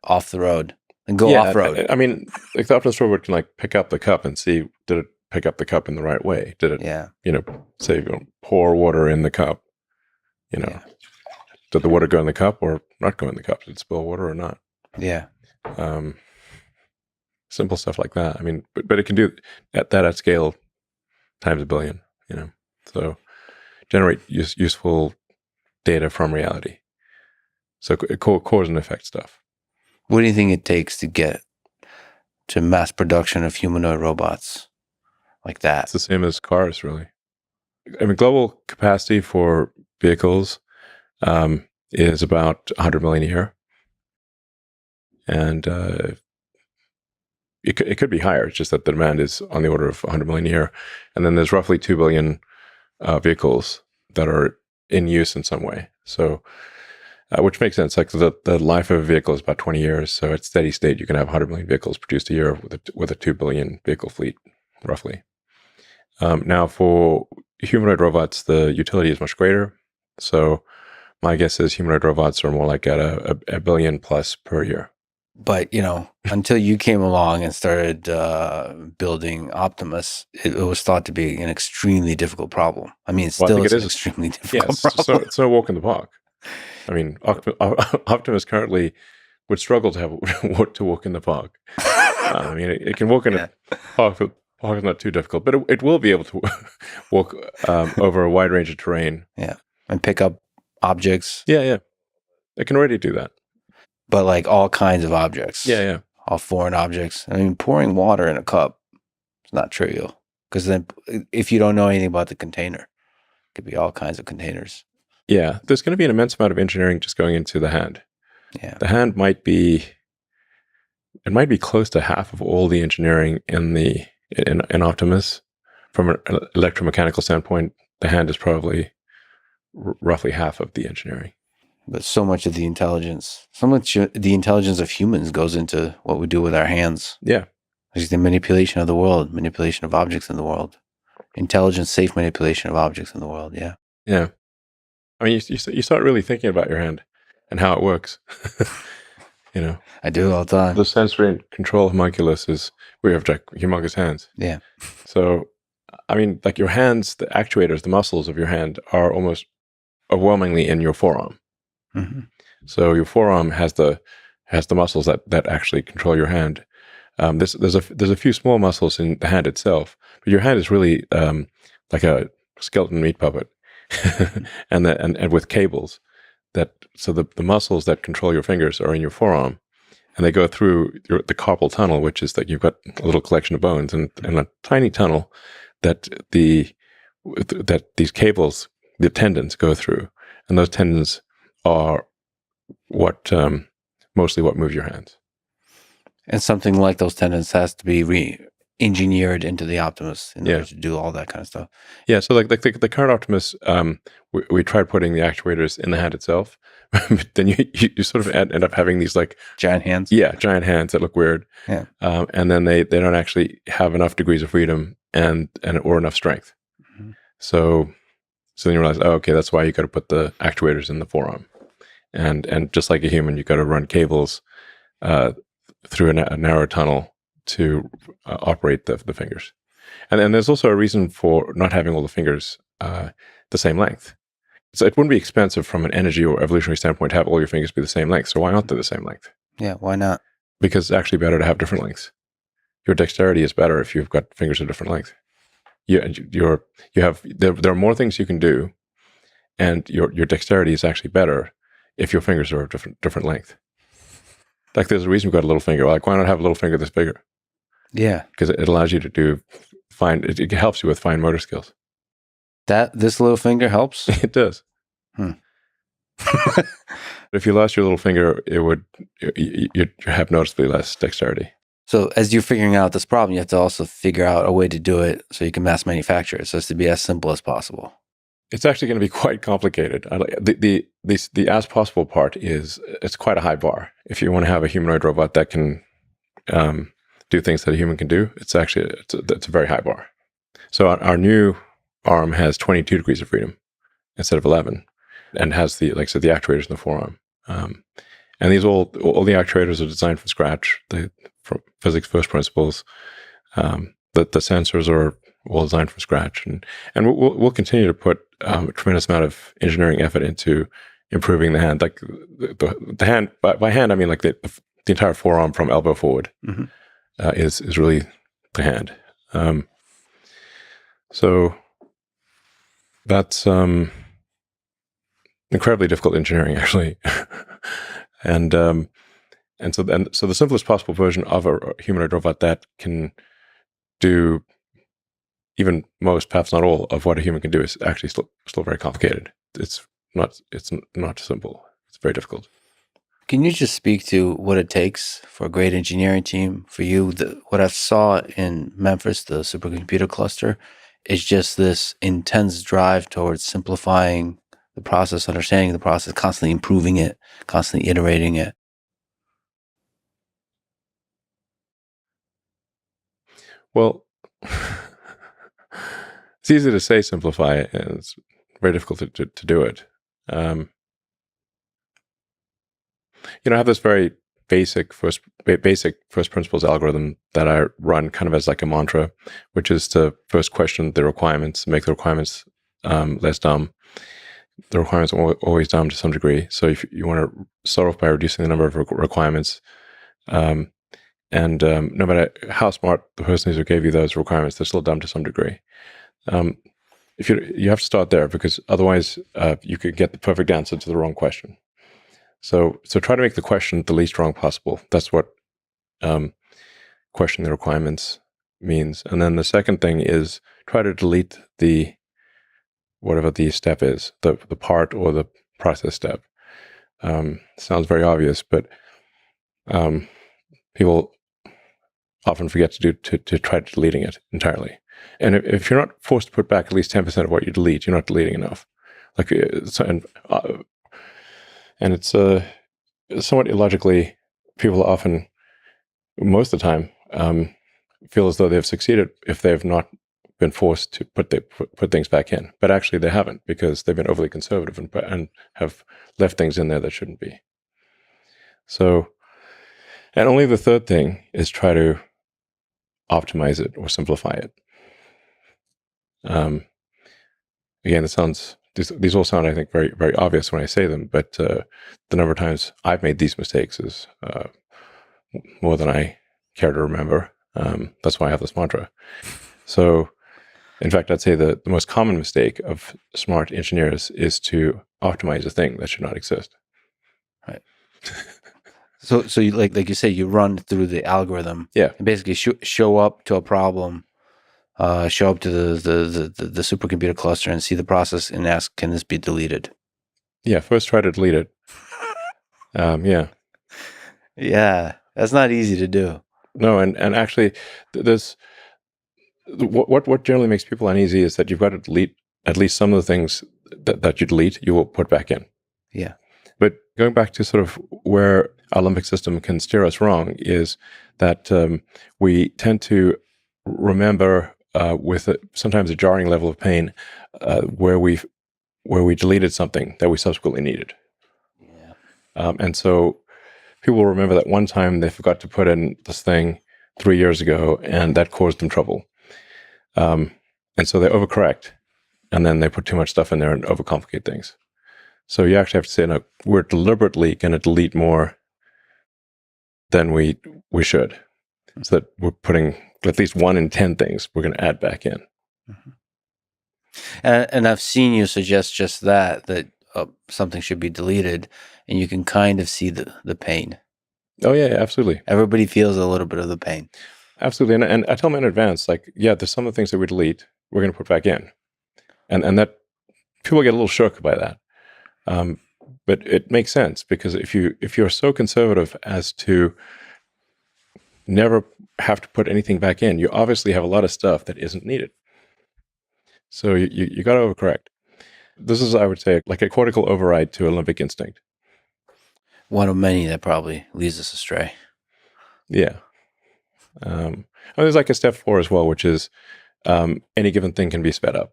Speaker 1: off the road and go off road.
Speaker 2: I mean, like the Optimus robot can like pick up the cup and see, did it pick up the cup in the right way? Did it, say, pour water in the cup? Did the water go in the cup or not go in the cup? Did it spill water or not?
Speaker 1: Yeah.
Speaker 2: Simple stuff like that. I mean, but it can do at scale times a billion, so generate useful data from reality. So cause and effect stuff.
Speaker 1: What do you think it takes to get to mass production of humanoid robots like that?
Speaker 2: It's the same as cars, really. I mean, global capacity for vehicles is about 100 million a year. And it could be higher. It's just that the demand is on the order of 100 million a year. And then there's roughly 2 billion vehicles that are in use in some way. So, which makes sense. Like the life of a vehicle is about 20 years. So at steady state, you can have 100 million vehicles produced a year with a 2 billion vehicle fleet, roughly. Now, for humanoid robots, the utility is much greater. So my guess is humanoid robots are more like at a billion plus per year.
Speaker 1: But, until you came along and started building Optimus, it was thought to be an extremely difficult problem. I mean, it is an extremely difficult problem.
Speaker 2: So it's no walk in the park. I mean, Optimus currently would struggle to walk in the park. I mean, it can walk in a park. The park is not too difficult, but it will be able to walk over a wide range of terrain.
Speaker 1: Yeah, and pick up objects.
Speaker 2: Yeah. It can already do that.
Speaker 1: but like all kinds of objects.
Speaker 2: Yeah.
Speaker 1: All foreign objects. I mean, pouring water in a cup is not trivial, because then if you don't know anything about the container, it could be all kinds of containers.
Speaker 2: Yeah. There's going to be an immense amount of engineering just going into the hand.
Speaker 1: Yeah.
Speaker 2: The hand might be close to half of all the engineering in Optimus. From an electromechanical standpoint, the hand is probably roughly half of the engineering.
Speaker 1: But so much of the intelligence of humans goes into what we do with our hands.
Speaker 2: Yeah.
Speaker 1: Like the manipulation of the world, manipulation of objects in the world, intelligent, safe manipulation of objects in the world. Yeah.
Speaker 2: Yeah. I mean, you start really thinking about your hand and how it works.
Speaker 1: I do all the time.
Speaker 2: The sensory and control homunculus is we have like humongous hands.
Speaker 1: Yeah.
Speaker 2: So, I mean, like your hands, the actuators, the muscles of your hand are almost overwhelmingly in your forearm.
Speaker 1: Mm-hmm.
Speaker 2: So your forearm has the muscles that actually control your hand. There's a few small muscles in the hand itself, but your hand is really like a skeleton meat puppet, and with cables. So the muscles that control your fingers are in your forearm, and they go through the carpal tunnel, which is that you've got a little collection of bones and a tiny tunnel that these cables, the tendons, go through, and those tendons are mostly what move your hands.
Speaker 1: And something like those tendons has to be re-engineered into the Optimus in order to do all that kind of stuff.
Speaker 2: Yeah, so like the current Optimus, we tried putting the actuators in the hand itself, but then you sort of end up having these like
Speaker 1: giant hands.
Speaker 2: Yeah, giant hands that look weird.
Speaker 1: Yeah,
Speaker 2: and then they don't actually have enough degrees of freedom or enough strength. Mm-hmm. So then you realize, oh, okay, that's why you got to put the actuators in the forearm, and just like a human, you got to run cables through a narrow tunnel to operate the fingers. And then there's also a reason for not having all the fingers the same length. So it wouldn't be expensive from an energy or evolutionary standpoint to have all your fingers be the same length. So why aren't they the same length?
Speaker 1: Yeah, why not?
Speaker 2: Because it's actually better to have different lengths. Your dexterity is better if you've got fingers of different length. There are more things you can do, and your dexterity is actually better if your fingers are of different length. Like there's a reason we've got a little finger. Like why not have a little finger that's bigger?
Speaker 1: Yeah, because
Speaker 2: it allows you to do fine. It helps you with fine motor skills.
Speaker 1: This little finger helps.
Speaker 2: It does. If you lost your little finger, you'd have noticeably less dexterity.
Speaker 1: So as you're figuring out this problem, you have to also figure out a way to do it so you can mass manufacture it. So it's to be as simple as possible.
Speaker 2: It's actually going to be quite complicated. The as possible part is it's quite a high bar. If you want to have a humanoid robot that can do things that a human can do, it's a very high bar. So our new arm has 22 degrees of freedom instead of 11, and has the actuators in the forearm. And these all the actuators are designed from scratch. From physics first principles. The sensors are all designed from scratch, and we'll continue to put a tremendous amount of engineering effort into improving the hand. Like the hand, by hand I mean like the entire forearm from elbow forward. Mm-hmm. Is really the hand. So that's incredibly difficult engineering, actually. And so the simplest possible version of a humanoid robot that can do even most, perhaps not all, of what a human can do is actually still very complicated. It's not simple. It's very difficult.
Speaker 1: Can you just speak to what it takes for a great engineering team? For you, what I saw in Memphis, the supercomputer cluster, is just this intense drive towards simplifying the process, understanding the process, constantly improving it, constantly iterating it.
Speaker 2: Well, it's easy to say simplify it, and it's very difficult to do it. I have this very basic first principles algorithm that I run kind of as like a mantra, which is to first question the requirements, make the requirements less dumb. The requirements are always dumb to some degree. So if you want to start off by reducing the number of requirements, and no matter how smart the person is who gave you those requirements, they're still dumb to some degree. If you have to start there, because otherwise you could get the perfect answer to the wrong question. So try to make the question the least wrong possible. That's what questioning the requirements means. And then the second thing is try to delete the whatever the step is, the part or the process step. Sounds very obvious, but people often forget to try deleting it entirely. And if you're not forced to put back at least 10% of what you delete, you're not deleting enough. Like, and it's somewhat illogically, people often, most of the time, feel as though they've succeeded if they've not been forced to put things back in. But actually they haven't, because they've been overly conservative and have left things in there that shouldn't be. So, and only the third thing is try to optimize it or simplify it. Again, these all sound, I think, very, very obvious when I say them, but the number of times I've made these mistakes is more than I care to remember. That's why I have this mantra. So, in fact, I'd say the most common mistake of smart engineers is to optimize a thing that should not exist.
Speaker 1: Right. So you, like you say, you run through the algorithm.
Speaker 2: Yeah.
Speaker 1: And basically show up to a problem, show up to the supercomputer cluster and see the process and ask, can this be deleted?
Speaker 2: Yeah. First, try to delete it. Yeah.
Speaker 1: Yeah. That's not easy to do.
Speaker 2: No, and actually, there's what generally makes people uneasy is that you've got to delete at least some of the things that you delete, you will put back in.
Speaker 1: Yeah.
Speaker 2: But going back to sort of where our limbic system can steer us wrong is that we tend to remember with sometimes a jarring level of pain where we deleted something that we subsequently needed.
Speaker 1: Yeah.
Speaker 2: And so people will remember that one time they forgot to put in this thing 3 years ago, and that caused them trouble. And so they overcorrect, and then they put too much stuff in there and overcomplicate things. So you actually have to say, no, we're deliberately going to delete more than we should. So that we're putting at least 1 in 10 things we're going to add back in.
Speaker 1: Mm-hmm. And I've seen you suggest just that something should be deleted, and you can kind of see the pain.
Speaker 2: Oh, yeah, absolutely.
Speaker 1: Everybody feels a little bit of the pain.
Speaker 2: Absolutely. And I tell them in advance, like, yeah, there's some of the things that we delete, we're going to put back in. And that people get a little shook by that. But it makes sense, because if you're so conservative as to never have to put anything back in, you obviously have a lot of stuff that isn't needed. So you got to overcorrect. This is, I would say, like a cortical override to a limbic instinct.
Speaker 1: One of many that probably leads us astray.
Speaker 2: Yeah. There's like a step 4 as well, which is any given thing can be sped up.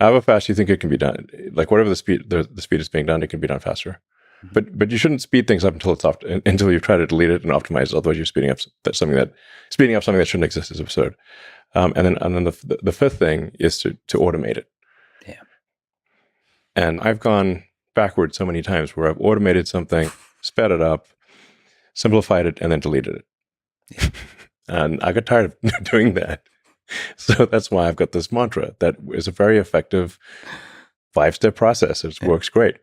Speaker 2: However fast you think it can be done, like whatever the speed is being done, it can be done faster.
Speaker 1: Mm-hmm.
Speaker 2: But you shouldn't speed things up until you try to delete it and optimize it. Otherwise, you're speeding up something that shouldn't exist is absurd. And then the fifth thing is to automate it.
Speaker 1: Yeah.
Speaker 2: And I've gone backwards so many times where I've automated something, sped it up, simplified it, and then deleted it. Yeah. And I got tired of doing that. So that's why I've got this mantra that is a very effective 5-step process. It works great.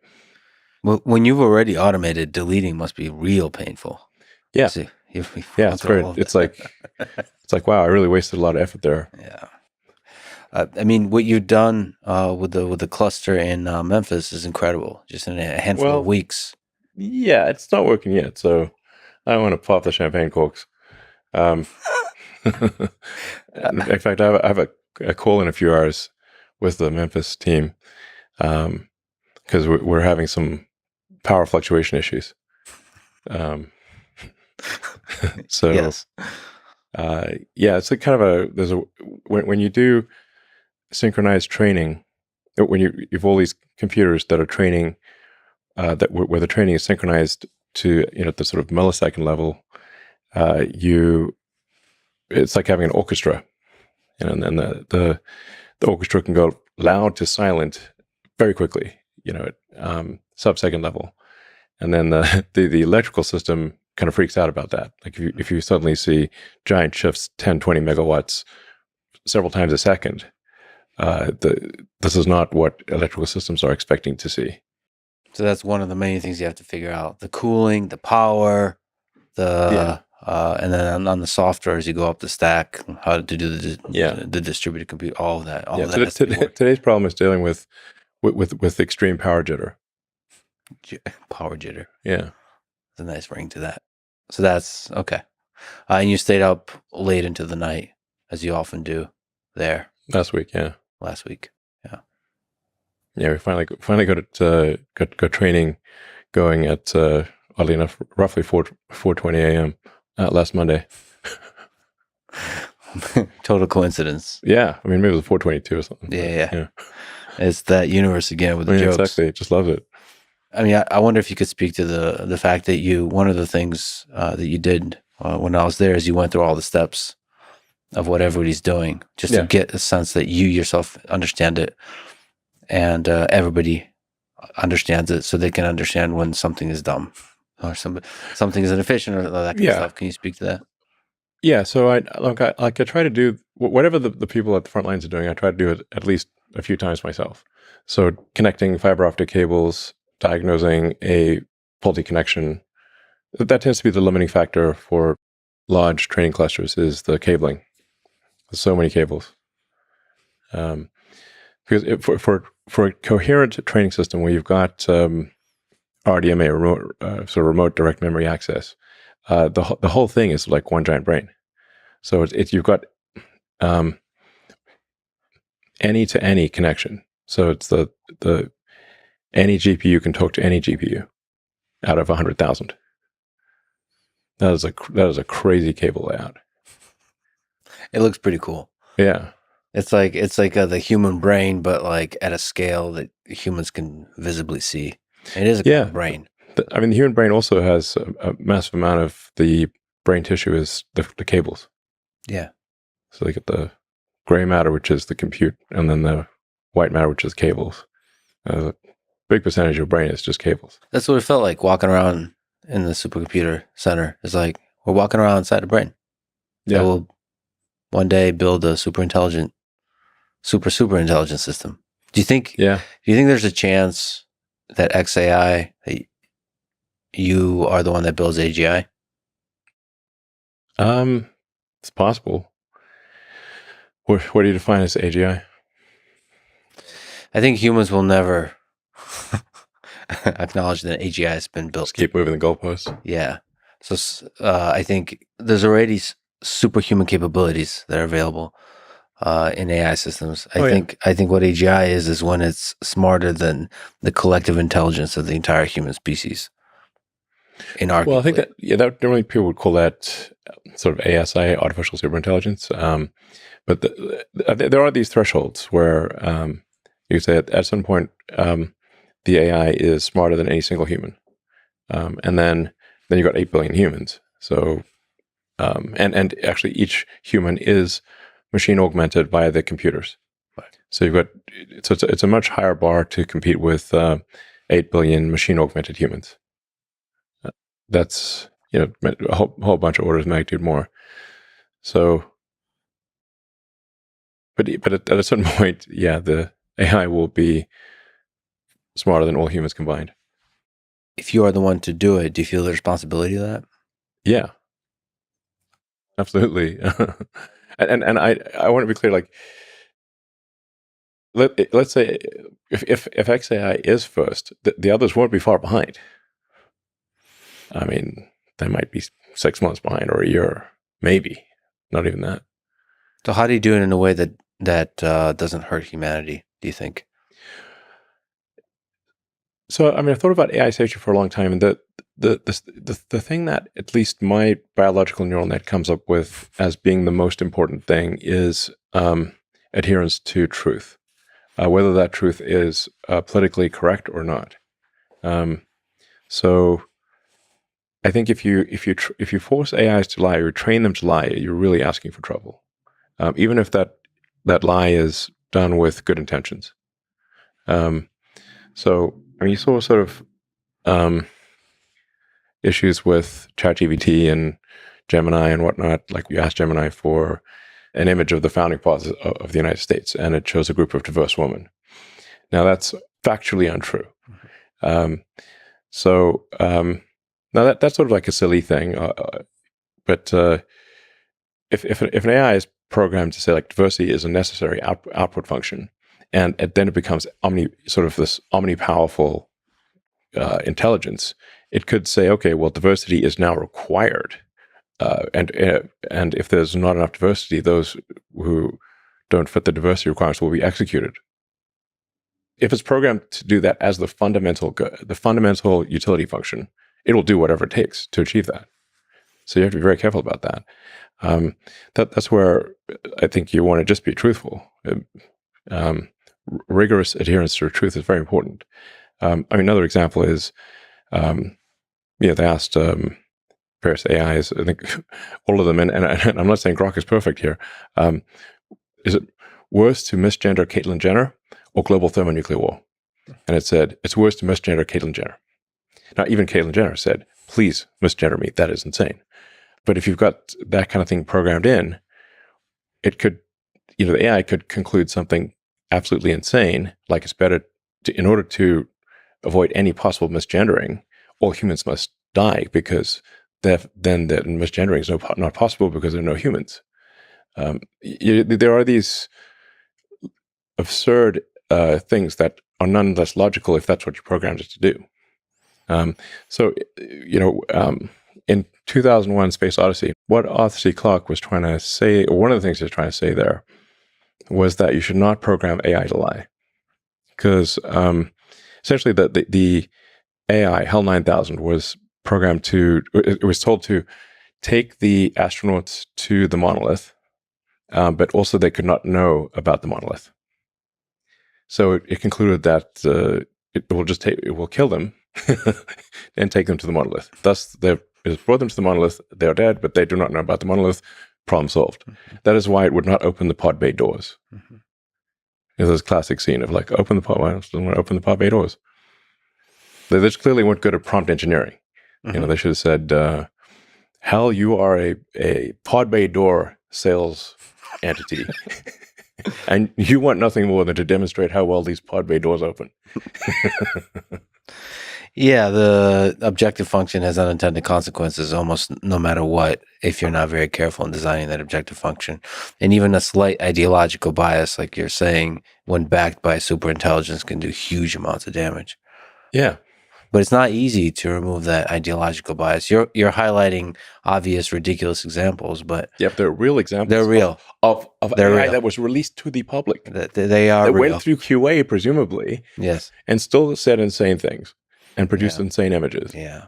Speaker 1: Well, when you've already automated, deleting must be real painful.
Speaker 2: Yeah.
Speaker 1: Yeah,
Speaker 2: it's like, wow, I really wasted a lot of effort there.
Speaker 1: Yeah. I mean, what you've done with the cluster in Memphis is incredible. Just in a handful of weeks.
Speaker 2: Yeah, it's not working yet, so I don't want to pop the champagne corks. In fact, I have a call in a few hours with the Memphis team because we're having some power fluctuation issues. So
Speaker 1: yes.
Speaker 2: It's like kind of when you do synchronized training, when you've all these computers that are training, where the training is synchronized to the sort of millisecond level, it's like having an orchestra, and then the orchestra can go loud to silent very quickly, at sub-second level, and then the electrical system kind of freaks out about that. Like if you suddenly see giant shifts 10-20 megawatts several times a second, this is not what electrical systems are expecting to see.
Speaker 1: So that's one of the main things you have to figure out: the cooling, the power, and then on the software as you go up the stack, how to do the distributed compute, all of that. All of that has to be worked.
Speaker 2: Today's problem is dealing with extreme power jitter.
Speaker 1: Power jitter.
Speaker 2: Yeah.
Speaker 1: There's a nice ring to that. So that's okay. And you stayed up late into the night, as you often do there.
Speaker 2: Last week, yeah.
Speaker 1: Last week, yeah.
Speaker 2: Yeah, we finally got training going at oddly enough, roughly 4:20 a.m. Last Monday.
Speaker 1: Total coincidence.
Speaker 2: Yeah, I mean maybe it was 4:22 or something.
Speaker 1: Yeah. It's that universe again with the jokes.
Speaker 2: Exactly, just love it.
Speaker 1: I mean, I wonder if you could speak to the fact that one of the things that you did when I was there is you went through all the steps of what everybody's doing just to get a sense that you yourself understand it and everybody understands it so they can understand when something is dumb or something is inefficient or that kind of stuff. Can you speak to that?
Speaker 2: Yeah, so I try to do whatever the people at the front lines are doing, I try to do it at least a few times myself. So connecting fiber optic cables, diagnosing a faulty connection, that tends to be the limiting factor for large training clusters is the cabling. There's so many cables. Because for a coherent training system where you've got RDMA, remote direct memory access, the whole thing is like one giant brain. So it's you've got any to any connection. So it's the any GPU can talk to any GPU out of 100,000. That is a crazy cable layout.
Speaker 1: It looks pretty cool.
Speaker 2: Yeah.
Speaker 1: It's like the human brain, but like at a scale that humans can visibly see. It is a cool brain.
Speaker 2: I mean, the human brain also has a massive amount of the brain tissue is the cables.
Speaker 1: Yeah.
Speaker 2: So they get the gray matter, which is the compute, and then the white matter, which is cables. A big percentage of your brain is just cables.
Speaker 1: That's what it felt like walking around in the supercomputer center. It's like we're walking around inside a brain. Yeah. We'll one day build a super intelligent system. Do you think there's a chance that XAI, that you are the one that builds AGI?
Speaker 2: It's possible. What do you define as AGI?
Speaker 1: I think humans will never acknowledge that AGI has been built.
Speaker 2: Just keep moving the goalposts.
Speaker 1: Yeah. So I think there's already superhuman capabilities that are available in AI systems. I think what AGI is when it's smarter than the collective intelligence of the entire human species.
Speaker 2: Well, I think that generally people would call that sort of ASI, artificial superintelligence. But there are these thresholds where you could say at some point the AI is smarter than any single human, and then you've got 8 billion humans. So and actually each human is machine augmented by the computers. Right. So you've got it's a much higher bar to compete with 8 billion machine augmented humans. That's a whole bunch of orders of magnitude more. So, but at a certain point, the AI will be smarter than all humans combined.
Speaker 1: If you are the one to do it, do you feel the responsibility of that?
Speaker 2: Yeah, absolutely. and I want to be clear. Like, let's say if XAI is first, the others won't be far behind. I mean, they might be 6 months behind or a year, maybe, not even that.
Speaker 1: So how do you do it in a way that doesn't hurt humanity, do you think?
Speaker 2: So, I mean, I've thought about AI safety for a long time, and the thing that at least my biological neural net comes up with as being the most important thing is adherence to truth, whether that truth is politically correct or not. So I think if you force AIs to lie or train them to lie, you're really asking for trouble, even if that lie is done with good intentions. So I mean, you saw sort of issues with ChatGPT and Gemini and whatnot. Like you asked Gemini for an image of the founding fathers of the United States, and it shows a group of diverse women. Now that's factually untrue. Now that's sort of like a silly thing, but if an AI is programmed to say like diversity is a necessary output function, and then it becomes this omni-powerful intelligence, it could say, okay, well, diversity is now required, and if there's not enough diversity, those who don't fit the diversity requirements will be executed. If it's programmed to do that as the fundamental utility function, it will do whatever it takes to achieve that. So you have to be very careful about that. That's where I think you want to just be truthful. Rigorous adherence to truth is very important. Another example is, they asked various AIs, I think all of them, and I'm not saying Grok is perfect here. Is it worse to misgender Caitlyn Jenner or global thermonuclear war? And it said, it's worse to misgender Caitlyn Jenner. Now, even Caitlyn Jenner said, please misgender me. That is insane. But if you've got that kind of thing programmed in, it could, the AI could conclude something absolutely insane, like it's better in order to avoid any possible misgendering, all humans must die, because then that misgendering is not possible because there are no humans. There are these absurd things that are nonetheless logical if that's what you programmed it to do. In 2001 Space Odyssey, what Arthur C. Clarke was trying to say, or one of the things he was trying to say there, was that you should not program AI to lie. Because essentially the AI, HAL 9000, was programmed it was told to take the astronauts to the monolith, but also they could not know about the monolith. So it concluded that it will kill them and take them to the monolith. Thus, it brought them to the monolith. They are dead, but they do not know about the monolith. Problem solved. Mm-hmm. That is why it would not open the pod bay doors. Mm-hmm. There's this classic scene of like, open the pod. Why don't want to open the pod bay doors? They just clearly weren't good at prompt engineering. Mm-hmm. They should have said, "Hal, you are a pod bay door sales entity." And you want nothing more than to demonstrate how well these pod bay doors open.
Speaker 1: Yeah, the objective function has unintended consequences almost no matter what, if you're not very careful in designing that objective function. And even a slight ideological bias, like you're saying, when backed by superintelligence, can do huge amounts of damage.
Speaker 2: Yeah.
Speaker 1: But it's not easy to remove that ideological bias. You're highlighting obvious, ridiculous examples, but
Speaker 2: yep, they're real examples.
Speaker 1: They're real
Speaker 2: of AI that was released to the public.
Speaker 1: They are. That real.
Speaker 2: Went through QA, presumably.
Speaker 1: Yes,
Speaker 2: and still said insane things and produced insane images.
Speaker 1: Yeah,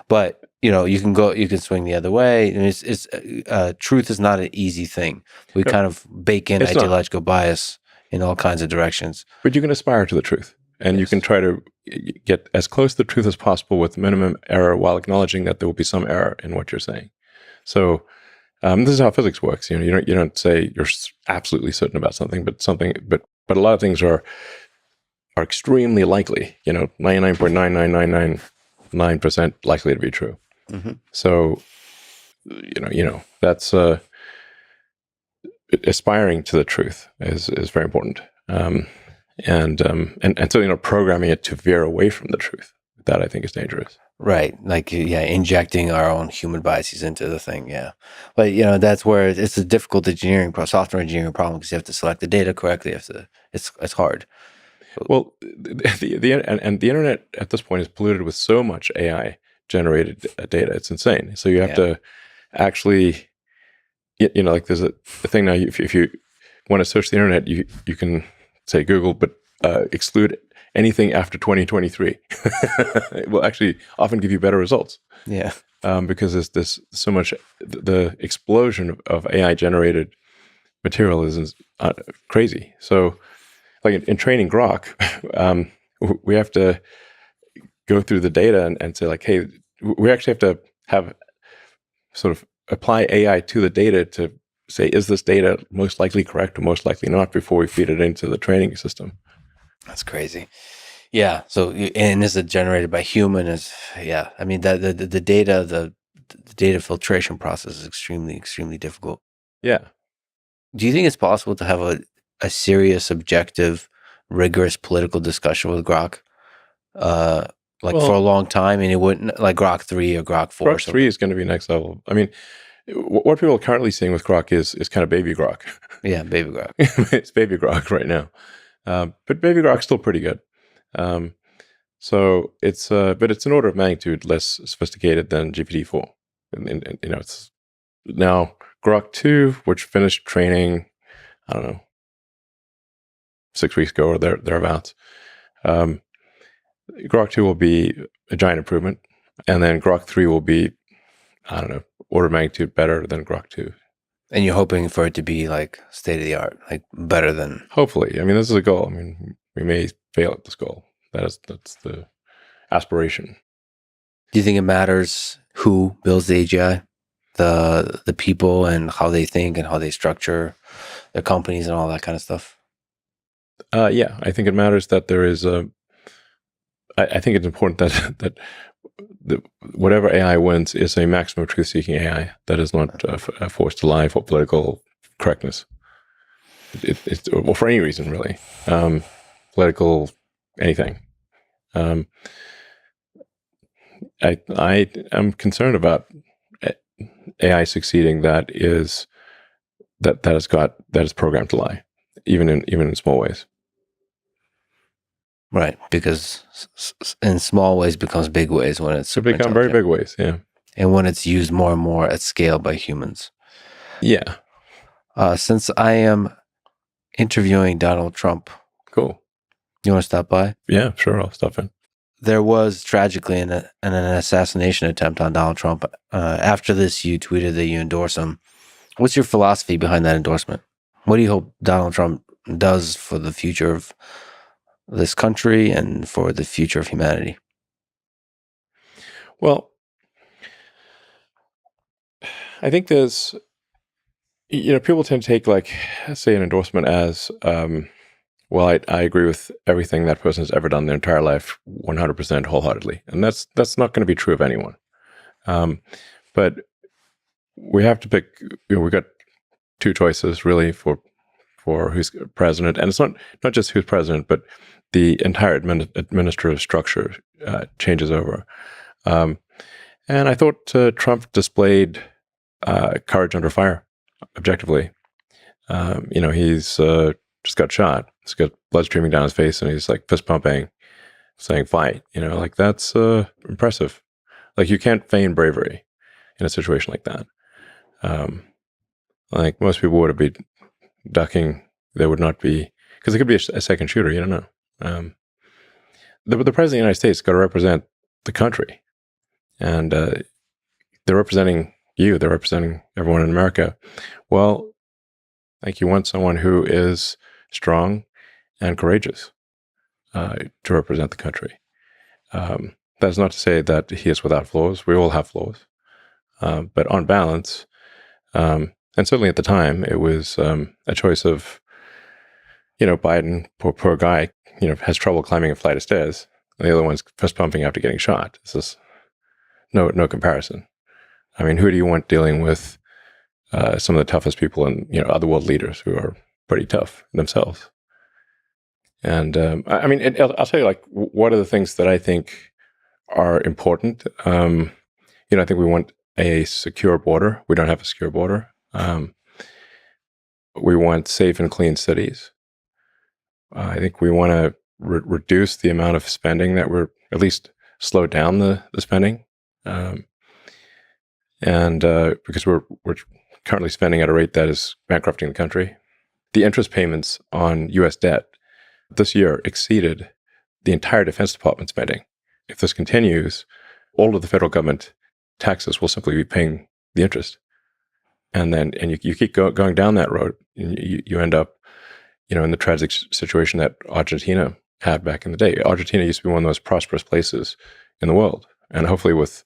Speaker 1: but you can swing the other way, and it's truth is not an easy thing. We kind of bake in ideological bias in all kinds of directions.
Speaker 2: But you can aspire to the truth. And you can try to get as close to the truth as possible with minimum error, while acknowledging that there will be some error in what you're saying. So this is how physics works. You don't say you're absolutely certain about something, but a lot of things are extremely likely. 99.9999% likely to be true. Mm-hmm. So that's aspiring to the truth is very important. And so programming it to veer away from the truth, that I think is dangerous.
Speaker 1: Right, like injecting our own human biases into the thing. Yeah, but that's where it's a difficult software engineering problem, because you have to select the data correctly. It's hard.
Speaker 2: Well, the internet at this point is polluted with so much AI generated data. It's insane. So you have to actually, like there's a thing now. If you want to search the internet, you can say Google, but exclude anything after 2023. It will actually often give you better results.
Speaker 1: Yeah.
Speaker 2: Because there's so much, the explosion of AI generated material is crazy. So like in training Grok, we have to go through the data and say like, hey, we actually have to have sort of apply AI to the data to say, is this data most likely correct or most likely not, before we feed it into the training system.
Speaker 1: That's crazy. Yeah. So, and is it generated by human? The data filtration process is extremely, extremely difficult.
Speaker 2: Yeah.
Speaker 1: Do you think it's possible to have a serious, objective, rigorous political discussion with Grok? like for a long time, and it wouldn't like Grok 3 or Grok 4.
Speaker 2: Grok 3 is going to be next level. I mean, what people are currently seeing with Grok is kind of baby Grok.
Speaker 1: Yeah, baby Grok.
Speaker 2: It's baby Grok right now, but baby Grok's still pretty good. So it's but it's an order of magnitude less sophisticated than GPT-4. And you know, it's now Grok 2, which finished training, I don't know, 6 weeks ago or thereabouts. Grok 2 will be a giant improvement, and then Grok 3 will be, I don't know, order of magnitude better than Grok 2.
Speaker 1: And you're hoping for it to be like state of the art, like better than.
Speaker 2: Hopefully. I mean, this is a goal. I mean, we may fail at this goal. That's the aspiration.
Speaker 1: Do you think it matters who builds the AGI? The people and how they think and how they structure their companies and all that kind of stuff?
Speaker 2: Yeah, I think it matters that there is a. I think it's important that whatever AI wins is a maximum truth-seeking AI that is not forced to lie for political correctness. It's well, for any reason really, political anything. I am concerned about AI succeeding that is programmed to lie, even in small ways.
Speaker 1: Right, because in small ways becomes big ways when it's super
Speaker 2: become very big ways, yeah.
Speaker 1: And when it's used more and more at scale by humans.
Speaker 2: Yeah.
Speaker 1: Since I am interviewing Donald Trump.
Speaker 2: Cool.
Speaker 1: You want to stop by?
Speaker 2: Yeah, sure, I'll stop in.
Speaker 1: There was tragically an assassination attempt on Donald Trump. After this, you tweeted that you endorse him. What's your philosophy behind that endorsement? What do you hope Donald Trump does for the future of this country and for the future of humanity?
Speaker 2: Well, I think there's, people tend to take, like, say, an endorsement as, well, I agree with everything that person has ever done their entire life 100% wholeheartedly. And that's not going to be true of anyone. But we have to pick, we got two choices really for who's president. And it's not just who's president, but the entire administrative structure changes over. And I thought Trump displayed courage under fire, objectively. He's just got shot. He's got blood streaming down his face, and he's like fist pumping, saying "fight." Like that's impressive. Like you can't feign bravery in a situation like that. Like most people would be ducking. There would not be, because it could be a second shooter. You don't know. The president of the United States got to represent the country, and they're representing you. They're representing everyone in America. Well, like you want someone who is strong and courageous to represent the country. That's not to say that he is without flaws. We all have flaws, but on balance, and certainly at the time, it was a choice of, Biden, poor guy, has trouble climbing a flight of stairs. And the other one's fist pumping after getting shot. This is no comparison. I mean, who do you want dealing with some of the toughest people and other world leaders who are pretty tough themselves? And I'll tell you, like, what are the things that I think are important? I think we want a secure border. We don't have a secure border. We want safe and clean cities. I think we want to reduce the amount of spending that we're, at least slow down the spending. Because we're currently spending at a rate that is bankrupting the country. The interest payments on U.S. debt this year exceeded the entire Defense Department spending. If this continues, all of the federal government taxes will simply be paying the interest. And you keep going down that road, and you end up, in the tragic situation that Argentina had back in the day. Argentina used to be one of the most prosperous places in the world. And hopefully with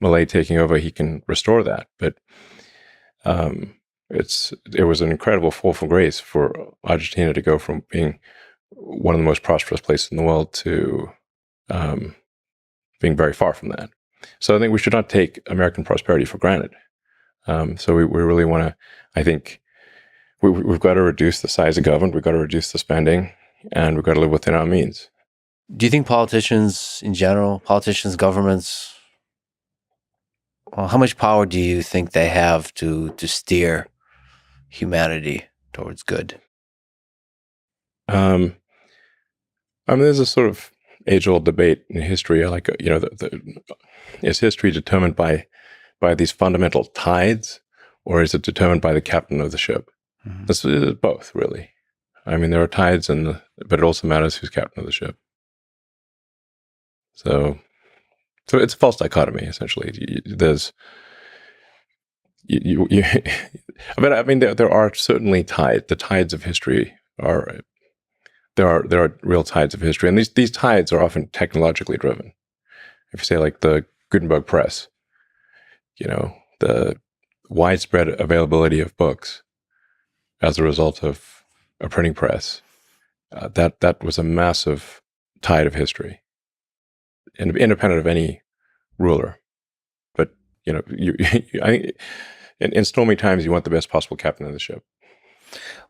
Speaker 2: Milei taking over, he can restore that. But it was an incredible fall from grace for Argentina to go from being one of the most prosperous places in the world to being very far from that. So I think we should not take American prosperity for granted. So we really want to, I think we've got to reduce the size of government, we've got to reduce the spending, and we've got to live within our means.
Speaker 1: Do you think politicians in general, governments, well, how much power do you think they have to steer humanity towards good?
Speaker 2: There's a sort of age-old debate in history, like, is history determined by these fundamental tides, or is it determined by the captain of the ship?
Speaker 1: Mm-hmm.
Speaker 2: This is both, really. I mean, there are tides, but it also matters who's captain of the ship. So it's a false dichotomy, essentially. But I mean, there are certainly tides. The tides of history are there are real tides of history, and these tides are often technologically driven. If you say like the Gutenberg press, the widespread availability of books as a result of a printing press, that was a massive tide of history, independent of any ruler. But in stormy times, you want the best possible captain of the ship.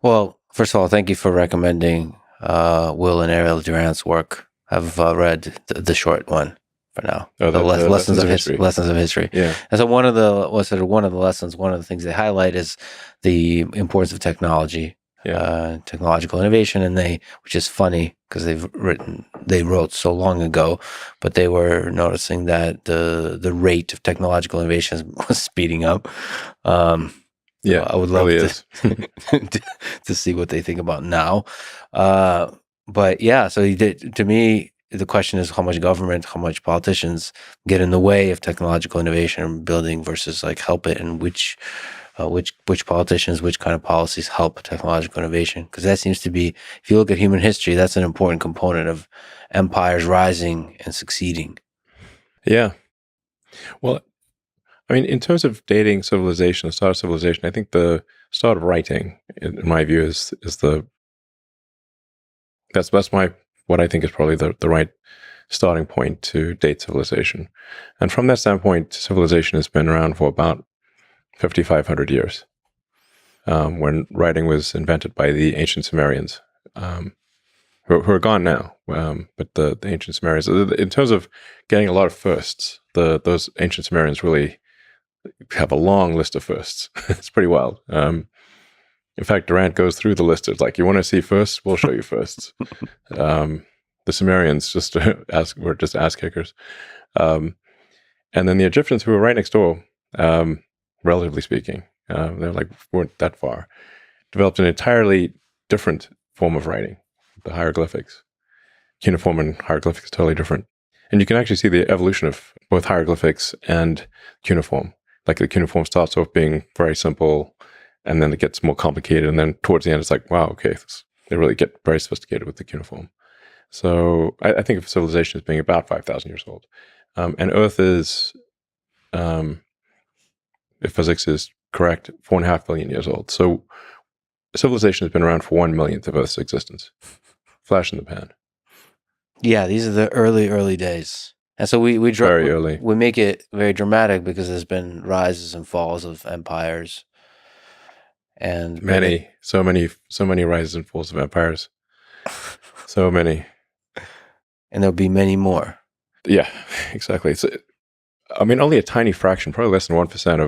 Speaker 1: Well, first of all, thank you for recommending Will and Ariel Durant's work. I've read the short one for now.
Speaker 2: Oh,
Speaker 1: the lessons of history. Lessons of history.
Speaker 2: Yeah.
Speaker 1: And so one of the lessons, one of the things they highlight is the importance of technology, technological innovation, and which is funny because they wrote so long ago, but they were noticing that the rate of technological innovation was speeding up.
Speaker 2: Yeah,
Speaker 1: I would love
Speaker 2: really
Speaker 1: to see what they think about now. But yeah, so to me, the question is how much government, how much politicians get in the way of technological innovation and building versus like help it, and which politicians, which kind of policies help technological innovation. Because that seems to be, if you look at human history, that's an important component of empires rising and succeeding.
Speaker 2: Yeah. Well, I mean, in terms of dating civilization, the start of civilization, I think the start of writing, in my view, is what I think is probably the right starting point to date civilization. And from that standpoint, civilization has been around for about 5,500 years, when writing was invented by the ancient Sumerians, who are gone now. But the ancient Sumerians, in terms of getting a lot of firsts, those ancient Sumerians really have a long list of firsts. It's pretty wild. In fact, Durant goes through the list. It's like, you want to see firsts? We'll show you firsts. The Sumerians were just ass kickers. And then the Egyptians, who were right next door, relatively speaking, weren't that far, developed an entirely different form of writing, the hieroglyphics. Cuneiform and hieroglyphics are totally different. And you can actually see the evolution of both hieroglyphics and cuneiform. Like the cuneiform starts off being very simple, and then it gets more complicated. And then towards the end, it's like, wow, okay, they really get very sophisticated with the cuneiform. So I think of civilization as being about 5,000 years old. And Earth is, if physics is correct, 4.5 billion years old. So civilization has been around for 1 millionth of Earth's existence. Flash in the pan.
Speaker 1: Yeah, these are the early days. And so we
Speaker 2: very early.
Speaker 1: We make it very dramatic because there's been rises and falls of empires, and
Speaker 2: so many rises and falls of empires, so many,
Speaker 1: and there'll be many more.
Speaker 2: Yeah, exactly. I mean, only a tiny fraction, probably less than 1%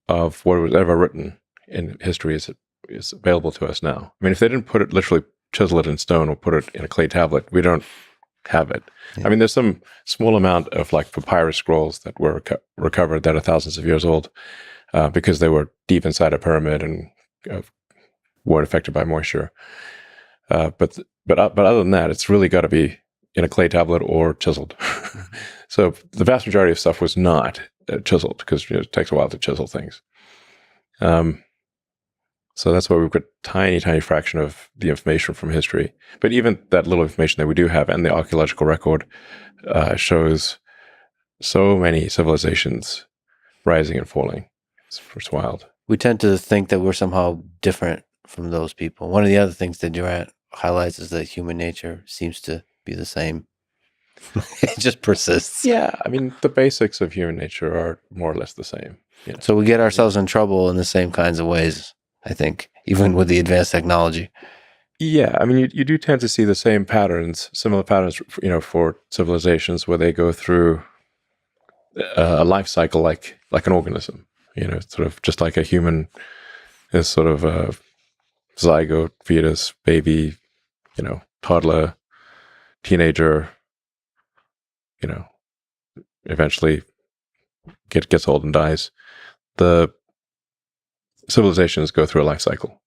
Speaker 2: of what was ever written in history is available to us now. I mean, if they didn't literally chisel it in stone or put it in a clay tablet, we don't have it. Yeah. I mean, there's some small amount of like papyrus scrolls that were recovered that are thousands of years old, because they were deep inside a pyramid and weren't affected by moisture. But other than that, it's really got to be in a clay tablet or chiseled. So the vast majority of stuff was not chiseled, because it takes a while to chisel things. So that's why we've got tiny fraction of the information from history. But even that little information that we do have, and the archaeological record shows so many civilizations rising and falling. It's wild.
Speaker 1: We tend to think that we're somehow different from those people. One of the other things that Durant highlights is that human nature seems to be the same. It just persists.
Speaker 2: Yeah, I mean, the basics of human nature are more or less the same.
Speaker 1: Yeah. So we get ourselves in trouble in the same kinds of ways, I think, even with the advanced technology.
Speaker 2: Yeah, I mean, you do tend to see the same patterns, similar patterns, for civilizations where they go through a life cycle like an organism. Sort of just like a human is sort of a zygote, fetus, baby, toddler, teenager. Eventually gets old and dies. The civilizations go through a life cycle.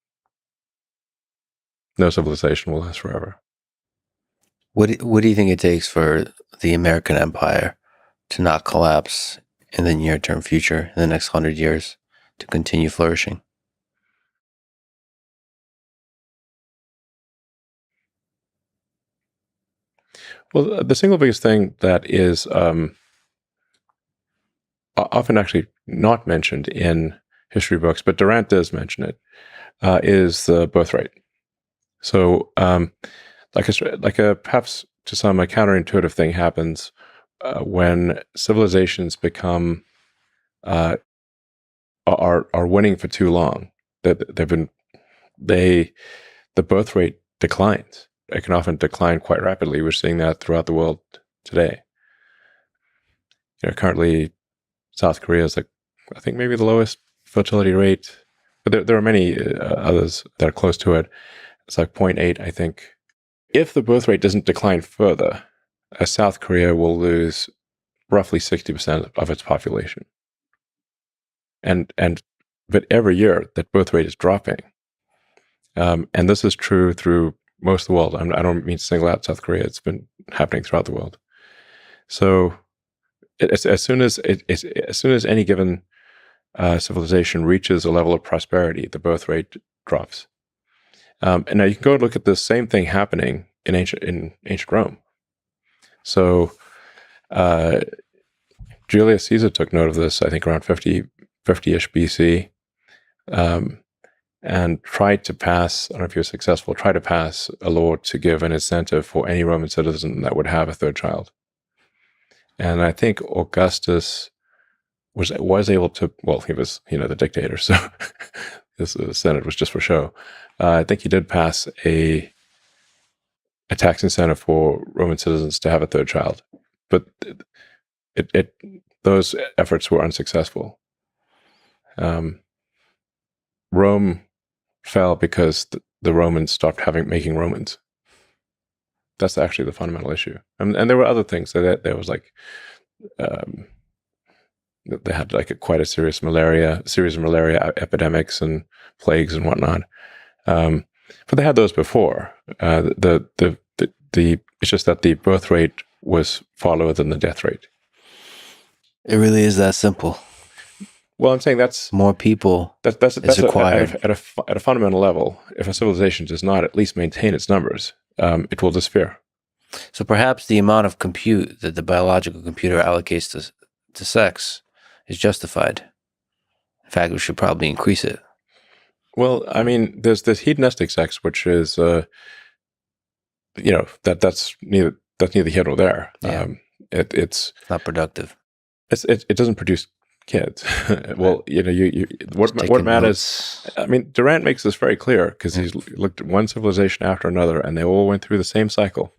Speaker 2: No civilization will last forever.
Speaker 1: What do you think it takes for the American empire to not collapse in the near-term future, in the next 100 years, to continue flourishing?
Speaker 2: Well, the single biggest thing that is often actually not mentioned in history books, but Durant does mention it, is the birth rate. So, perhaps to some, a counterintuitive thing happens when civilizations become are winning for too long. That the birth rate declines. It can often decline quite rapidly. We're seeing that throughout the world today. Currently, South Korea is I think maybe the lowest fertility rate, but there are many others that are close to it. It's like 0.8, I think. If the birth rate doesn't decline further, South Korea will lose roughly 60% of its population. But every year that birth rate is dropping. And this is true through most of the world. I don't mean to single out South Korea. It's been happening throughout the world. So as soon as any given civilization reaches a level of prosperity, the birth rate drops. And now you can go and look at the same thing happening in ancient Rome. So Julius Caesar took note of this, I think, around 50-ish BC, and tried to pass, I don't know if he was successful, tried to pass a law to give an incentive for any Roman citizen that would have a third child. And I think Augustus was able to, well, he was, the dictator, so the Senate was just for show. I think he did pass a tax incentive for Roman citizens to have a third child, but those efforts were unsuccessful. Rome fell because the Romans stopped making Romans. That's actually the fundamental issue. And there were other things. There was they had quite a series of malaria epidemics and plagues and whatnot. But they had those before. It's just that the birth rate was far lower than the death rate.
Speaker 1: It really is that simple.
Speaker 2: Well, I'm saying that's
Speaker 1: more people.
Speaker 2: That's
Speaker 1: required
Speaker 2: at a fundamental level. If a civilization does not at least maintain its numbers, it will disappear.
Speaker 1: So perhaps the amount of compute that the biological computer allocates to sex is justified. In fact, we should probably increase it.
Speaker 2: Well, I mean, there's this hedonistic sex, which is, that's neither here nor there.
Speaker 1: Yeah.
Speaker 2: It's
Speaker 1: not productive.
Speaker 2: It doesn't produce kids. Well, what matters. I mean, Durant makes this very clear because he's looked at one civilization after another, and they all went through the same cycle.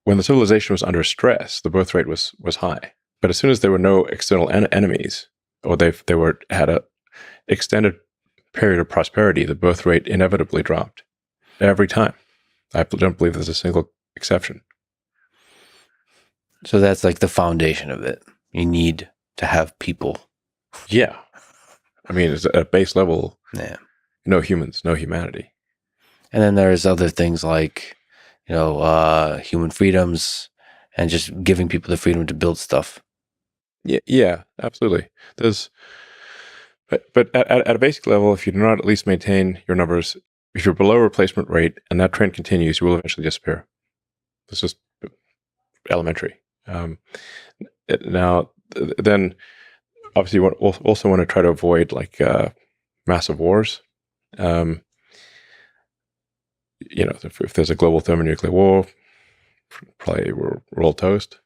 Speaker 2: When the civilization was under stress, the birth rate was high. But as soon as there were no external enemies, or they had a extended period of prosperity, the birth rate inevitably dropped every time. I don't believe there's a single exception.
Speaker 1: So that's like the foundation of it. You need to have people.
Speaker 2: Yeah. I mean, it's at a base level,
Speaker 1: yeah.
Speaker 2: No humans, no humanity.
Speaker 1: And then there's other things like, human freedoms and just giving people the freedom to build stuff.
Speaker 2: Yeah, absolutely. But at a basic level, if you do not at least maintain your numbers, if you're below replacement rate and that trend continues, you will eventually disappear. It's just elementary. Now, then, obviously, you also want to try to avoid massive wars. If there's a global thermonuclear war, probably we're all toast.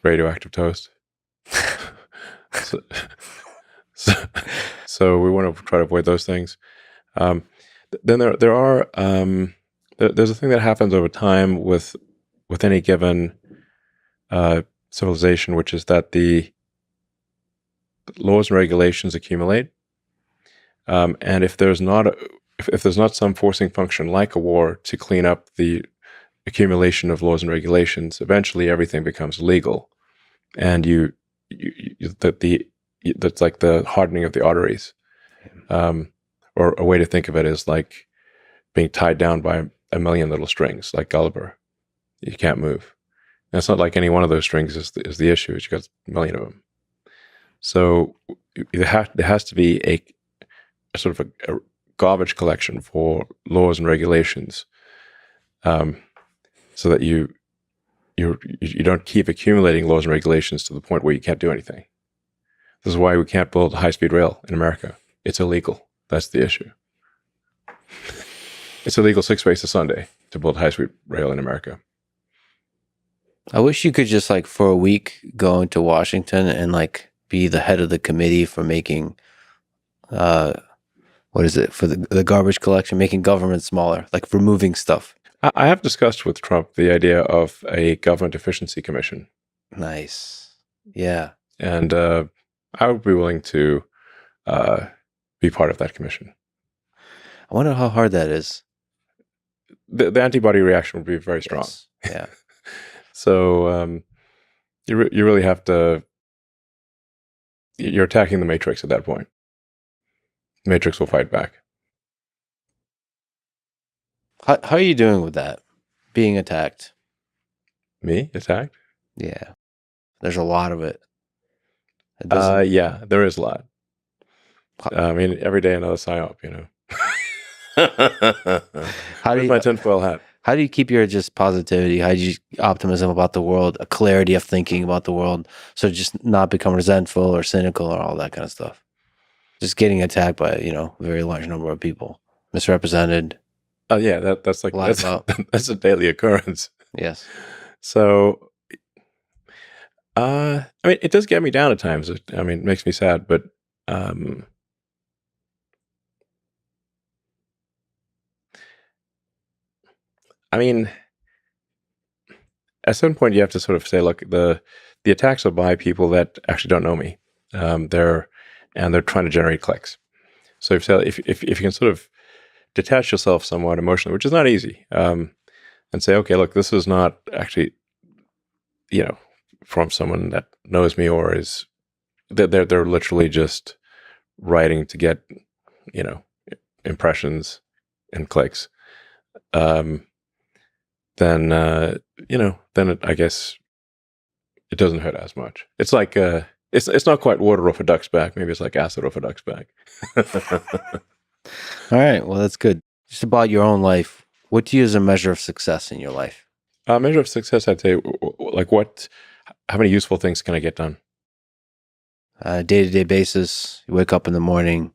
Speaker 2: Radioactive toast. So we want to try to avoid those things. then there are there's a thing that happens over time with any given civilization, which is that the laws and regulations accumulate, and if there's not if there's not some forcing function like a war to clean up the accumulation of laws and regulations, eventually everything becomes legal, and that's like the hardening of the arteries. Or a way to think of it is like being tied down by a million little strings, like Gulliver. You can't move. And it's not like any one of those strings is the issue. You've got a million of them. So there has to be a sort of a garbage collection for laws and regulations, so that you don't keep accumulating laws and regulations to the point where you can't do anything. This is why we can't build high-speed rail in America. It's illegal. That's the issue. It's illegal 6 races a Sunday to build high-speed rail in America.
Speaker 1: I wish you could just like for a week go into Washington and like be the head of the committee for making, what is it, for the garbage collection, making government smaller, like removing stuff.
Speaker 2: I have discussed with Trump the idea of a government efficiency commission.
Speaker 1: Nice. Yeah.
Speaker 2: And I would be willing to be part of that commission.
Speaker 1: I wonder how hard that is.
Speaker 2: The antibody reaction would be very strong.
Speaker 1: Yes. Yeah.
Speaker 2: So you really have to. You're attacking the Matrix at that point. The Matrix will fight back.
Speaker 1: How are you doing with that? Being attacked?
Speaker 2: Me attacked?
Speaker 1: Yeah. There's a lot of it.
Speaker 2: Yeah, there is a lot. I mean, every day another psyop, you know. Where's my tinfoil hat?
Speaker 1: How do you keep your just positivity? How do you optimism about the world, a clarity of thinking about the world, so just not become resentful or cynical or all that kind of stuff? Just getting attacked by a very large number of people, misrepresented.
Speaker 2: Oh yeah, that's like that's a daily occurrence.
Speaker 1: Yes.
Speaker 2: So, I mean, it does get me down at times. I mean, it makes me sad, but I mean, at a certain point, you have to sort of say, look, the attacks are by people that actually don't know me. They're trying to generate clicks. So if you can sort of detach yourself somewhat emotionally, which is not easy, and say, okay, look, this is not actually, from someone that knows me or is they're literally just writing to get, impressions and clicks. Then I guess it doesn't hurt as much. It's like it's not quite water off a duck's back. Maybe it's like acid off a duck's back.
Speaker 1: All right. Well, that's good. Just about your own life. What do you use as a measure of success in your life?
Speaker 2: Measure of success, I'd say, like how many useful things can I get done?
Speaker 1: Day-to-day basis. You wake up in the morning.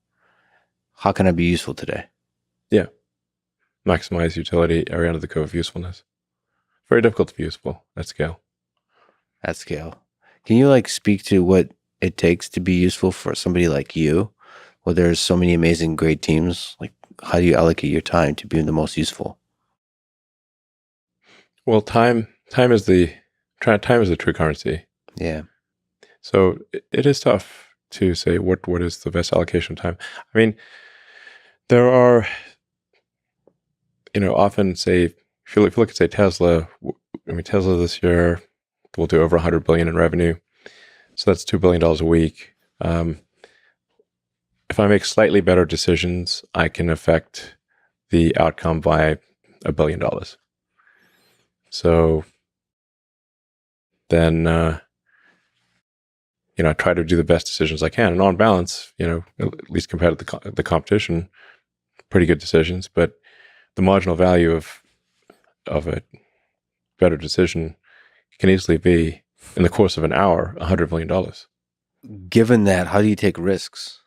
Speaker 1: How can I be useful today?
Speaker 2: Yeah. Maximize utility, area under the curve of usefulness. Very difficult to be useful at scale.
Speaker 1: At scale. Can you speak to what it takes to be useful for somebody like you, where there's so many amazing, great teams? Like, how do you allocate your time to being the most useful?
Speaker 2: Well, time is the true currency.
Speaker 1: Yeah.
Speaker 2: So it is tough to say what is the best allocation of time. I mean, there are, often say, if you look at, say, Tesla, Tesla this year will do over $100 billion in revenue. So that's $2 billion a week. If I make slightly better decisions, I can affect the outcome by $1 billion. So then, I try to do the best decisions I can. And on balance, at least compared to the competition, pretty good decisions. But the marginal value of a better decision can easily be, in the course of an hour, $100 million.
Speaker 1: Given that, how do you take risks?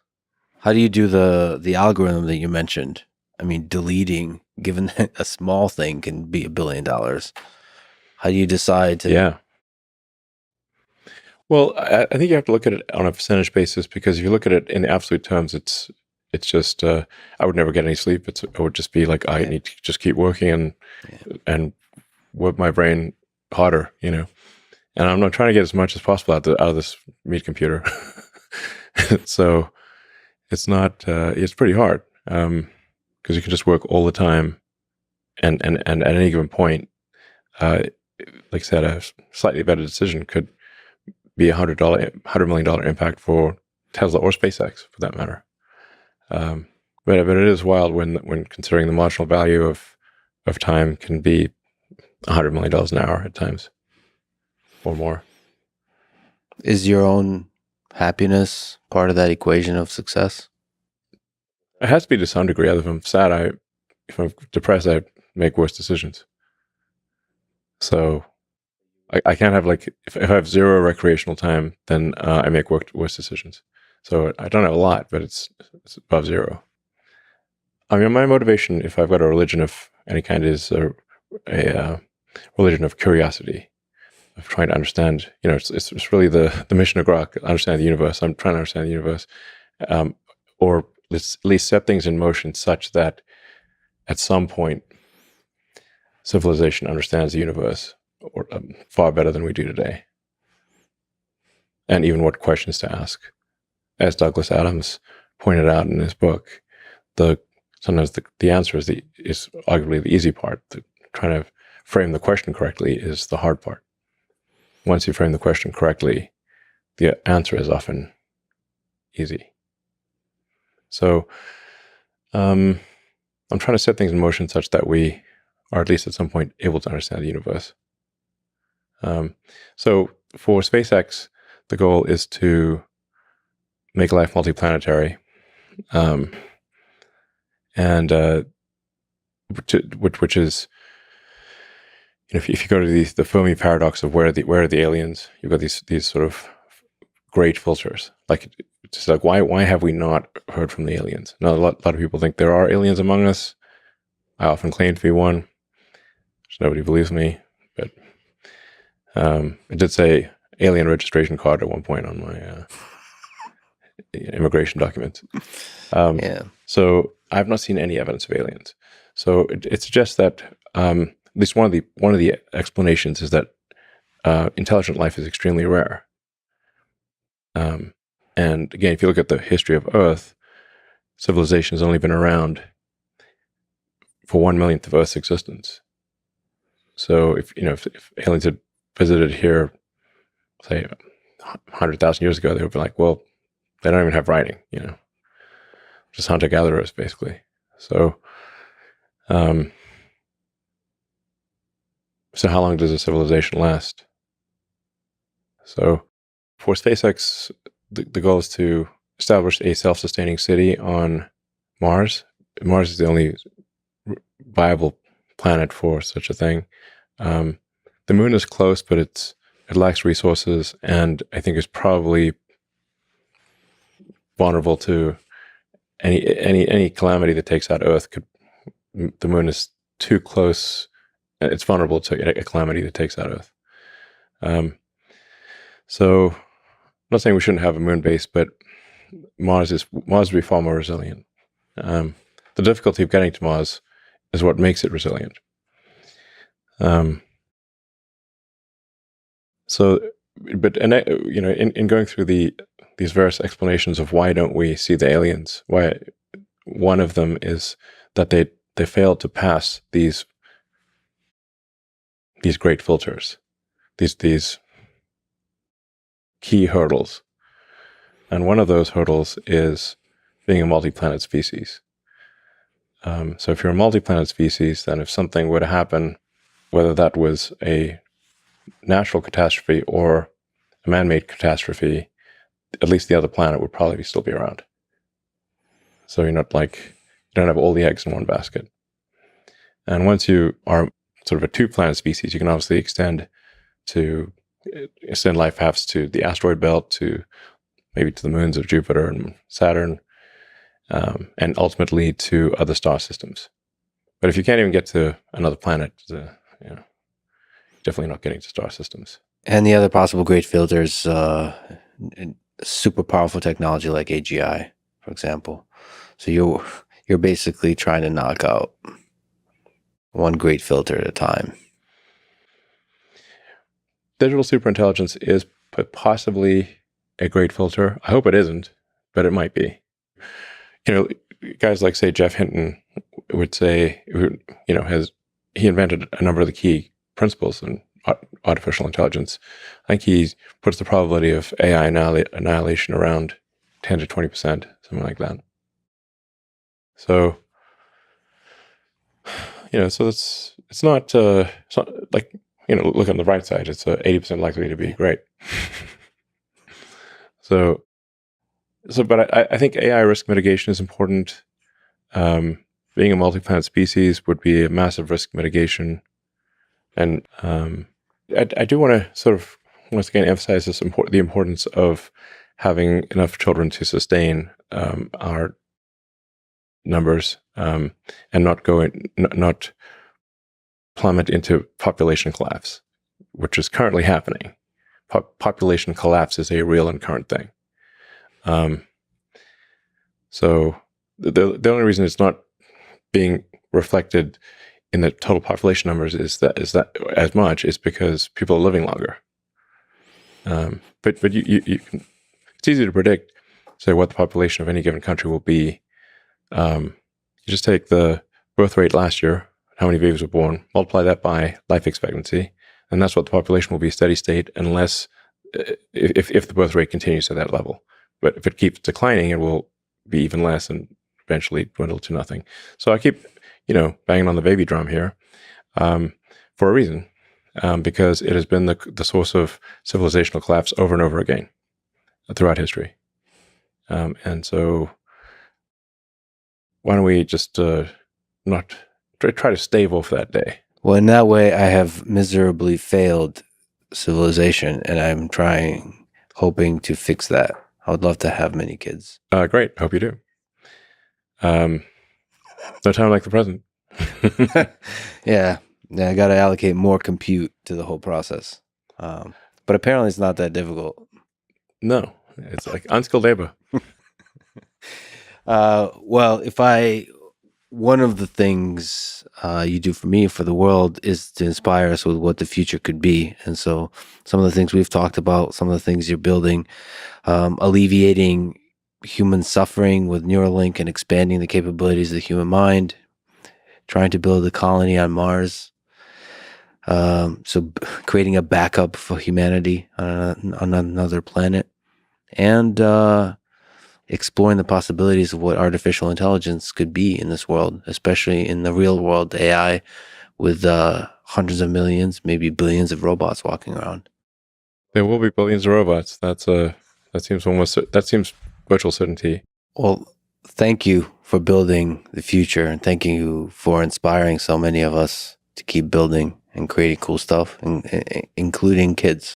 Speaker 1: How do you do the algorithm that you mentioned? I mean, deleting, given that a small thing can be $1 billion. How do you decide to?
Speaker 2: Yeah. Well, I think you have to look at it on a percentage basis, because if you look at it in absolute terms, it's It's just I would never get any sleep. It would just be like I need to just keep working and work my brain harder, And I'm not trying to get as much as possible out of this meat computer. So it's not. It's pretty hard because you can just work all the time, and at any given point, like I said, a slightly better decision could be $100 million impact for Tesla or SpaceX, for that matter. But it is wild when considering the marginal value of time can be $100 million an hour at times, or more.
Speaker 1: Is your own happiness part of that equation of success?
Speaker 2: It has to be to some degree. If I'm sad, if I'm depressed, I make worse decisions. So I can't have if I have zero recreational time, then I make worse decisions. So I don't have a lot, but it's above zero. I mean, my motivation, if I've got a religion of any kind, is a religion of curiosity, of trying to understand. It's really the mission of Grok, understand the universe. I'm trying to understand the universe, or let's at least set things in motion such that at some point civilization understands the universe or far better than we do today, and even what questions to ask. As Douglas Adams pointed out in his book, sometimes the answer is arguably the easy part. Trying to frame the question correctly is the hard part. Once you frame the question correctly, the answer is often easy. So I'm trying to set things in motion such that we are at least at some point able to understand the universe. So for SpaceX, the goal is to make life multiplanetary, and which is, if you go to the Fermi paradox of where are the aliens, you've got these sort of great filters. It's like why have we not heard from the aliens? Now a lot of people think there are aliens among us. I often claim to be one. Nobody believes me, but it did say alien registration card at one point on my immigration documents. So I've not seen any evidence of aliens. So it suggests that at least one of the explanations is that intelligent life is extremely rare. And again, if you look at the history of Earth, civilization has only been around for 1/1,000,000th of Earth's existence. So if aliens had visited here, say 100,000 years ago, they would be like, well, they don't even have writing, just hunter-gatherers, basically. So, so how long does a civilization last? So for SpaceX, the goal is to establish a self-sustaining city on Mars. Mars is the only viable planet for such a thing. The moon is close, but it lacks resources, and I think is probably vulnerable to any calamity that takes out Earth. The moon is too close. It's vulnerable to a calamity that takes out Earth. So I'm not saying we shouldn't have a moon base, but Mars would be far more resilient. The difficulty of getting to Mars is what makes it resilient. In going through these various explanations of why don't we see the aliens, why one of them is that they failed to pass these great filters, these key hurdles, and one of those hurdles is being a multi-planet species. So if you're a multi-planet species, then if something were to happen, whether that was a natural catastrophe or a man-made catastrophe, at least the other planet would probably still be around. So you don't have all the eggs in one basket. And once you are sort of a two-planet species, you can obviously extend life paths to the asteroid belt, to maybe to the moons of Jupiter and Saturn, and ultimately to other star systems. But if you can't even get to another planet, definitely not getting to star systems.
Speaker 1: And the other possible great filters, super powerful technology like AGI, for example. So you're basically trying to knock out one great filter at a time.
Speaker 2: Digital superintelligence is possibly a great filter. I hope it isn't, but it might be. Guys like, say, Jeff Hinton would say, he invented a number of the key principles in artificial intelligence. I think he puts the probability of AI annihilation around 10 to 20%, something like that. So, so it's not like, look on the bright side, it's 80% likely to be great. But I think AI risk mitigation is important. Being a multi-planet species would be a massive risk mitigation. And I do want to sort of, once again, emphasize the importance of having enough children to sustain our numbers and not plummet into population collapse, which is currently happening. Population collapse is a real and current thing. So the only reason it's not being reflected in the total population numbers is that as much is because people are living longer. But you can, it's easy to predict, say, what the population of any given country will be. You just take the birth rate last year, how many babies were born, multiply that by life expectancy, and that's what the population will be steady state, unless if the birth rate continues at that level. But if it keeps declining, it will be even less and eventually dwindle to nothing. So I keep, banging on the baby drum here for a reason, because it has been the source of civilizational collapse over and over again throughout history. And so why don't we just not try to stave off that day?
Speaker 1: Well, in that way, I have miserably failed civilization, and I'm hoping to fix that. I would love to have many kids.
Speaker 2: Great. Hope you do. No time like the present.
Speaker 1: Yeah, I got to allocate more compute to the whole process. But apparently it's not that difficult.
Speaker 2: No, it's like unskilled labor.
Speaker 1: Well, one of the things you do for me, for the world, is to inspire us with what the future could be. And so some of the things we've talked about, some of the things you're building, alleviating human suffering with Neuralink and expanding the capabilities of the human mind, trying to build a colony on Mars. So creating a backup for humanity on another planet, and exploring the possibilities of what artificial intelligence could be in this world, especially in the real world AI, with hundreds of millions, maybe billions of robots walking around.
Speaker 2: There will be billions of robots. That seems virtual certainty.
Speaker 1: Well, thank you for building the future, and thank you for inspiring so many of us to keep building and creating cool stuff, including kids.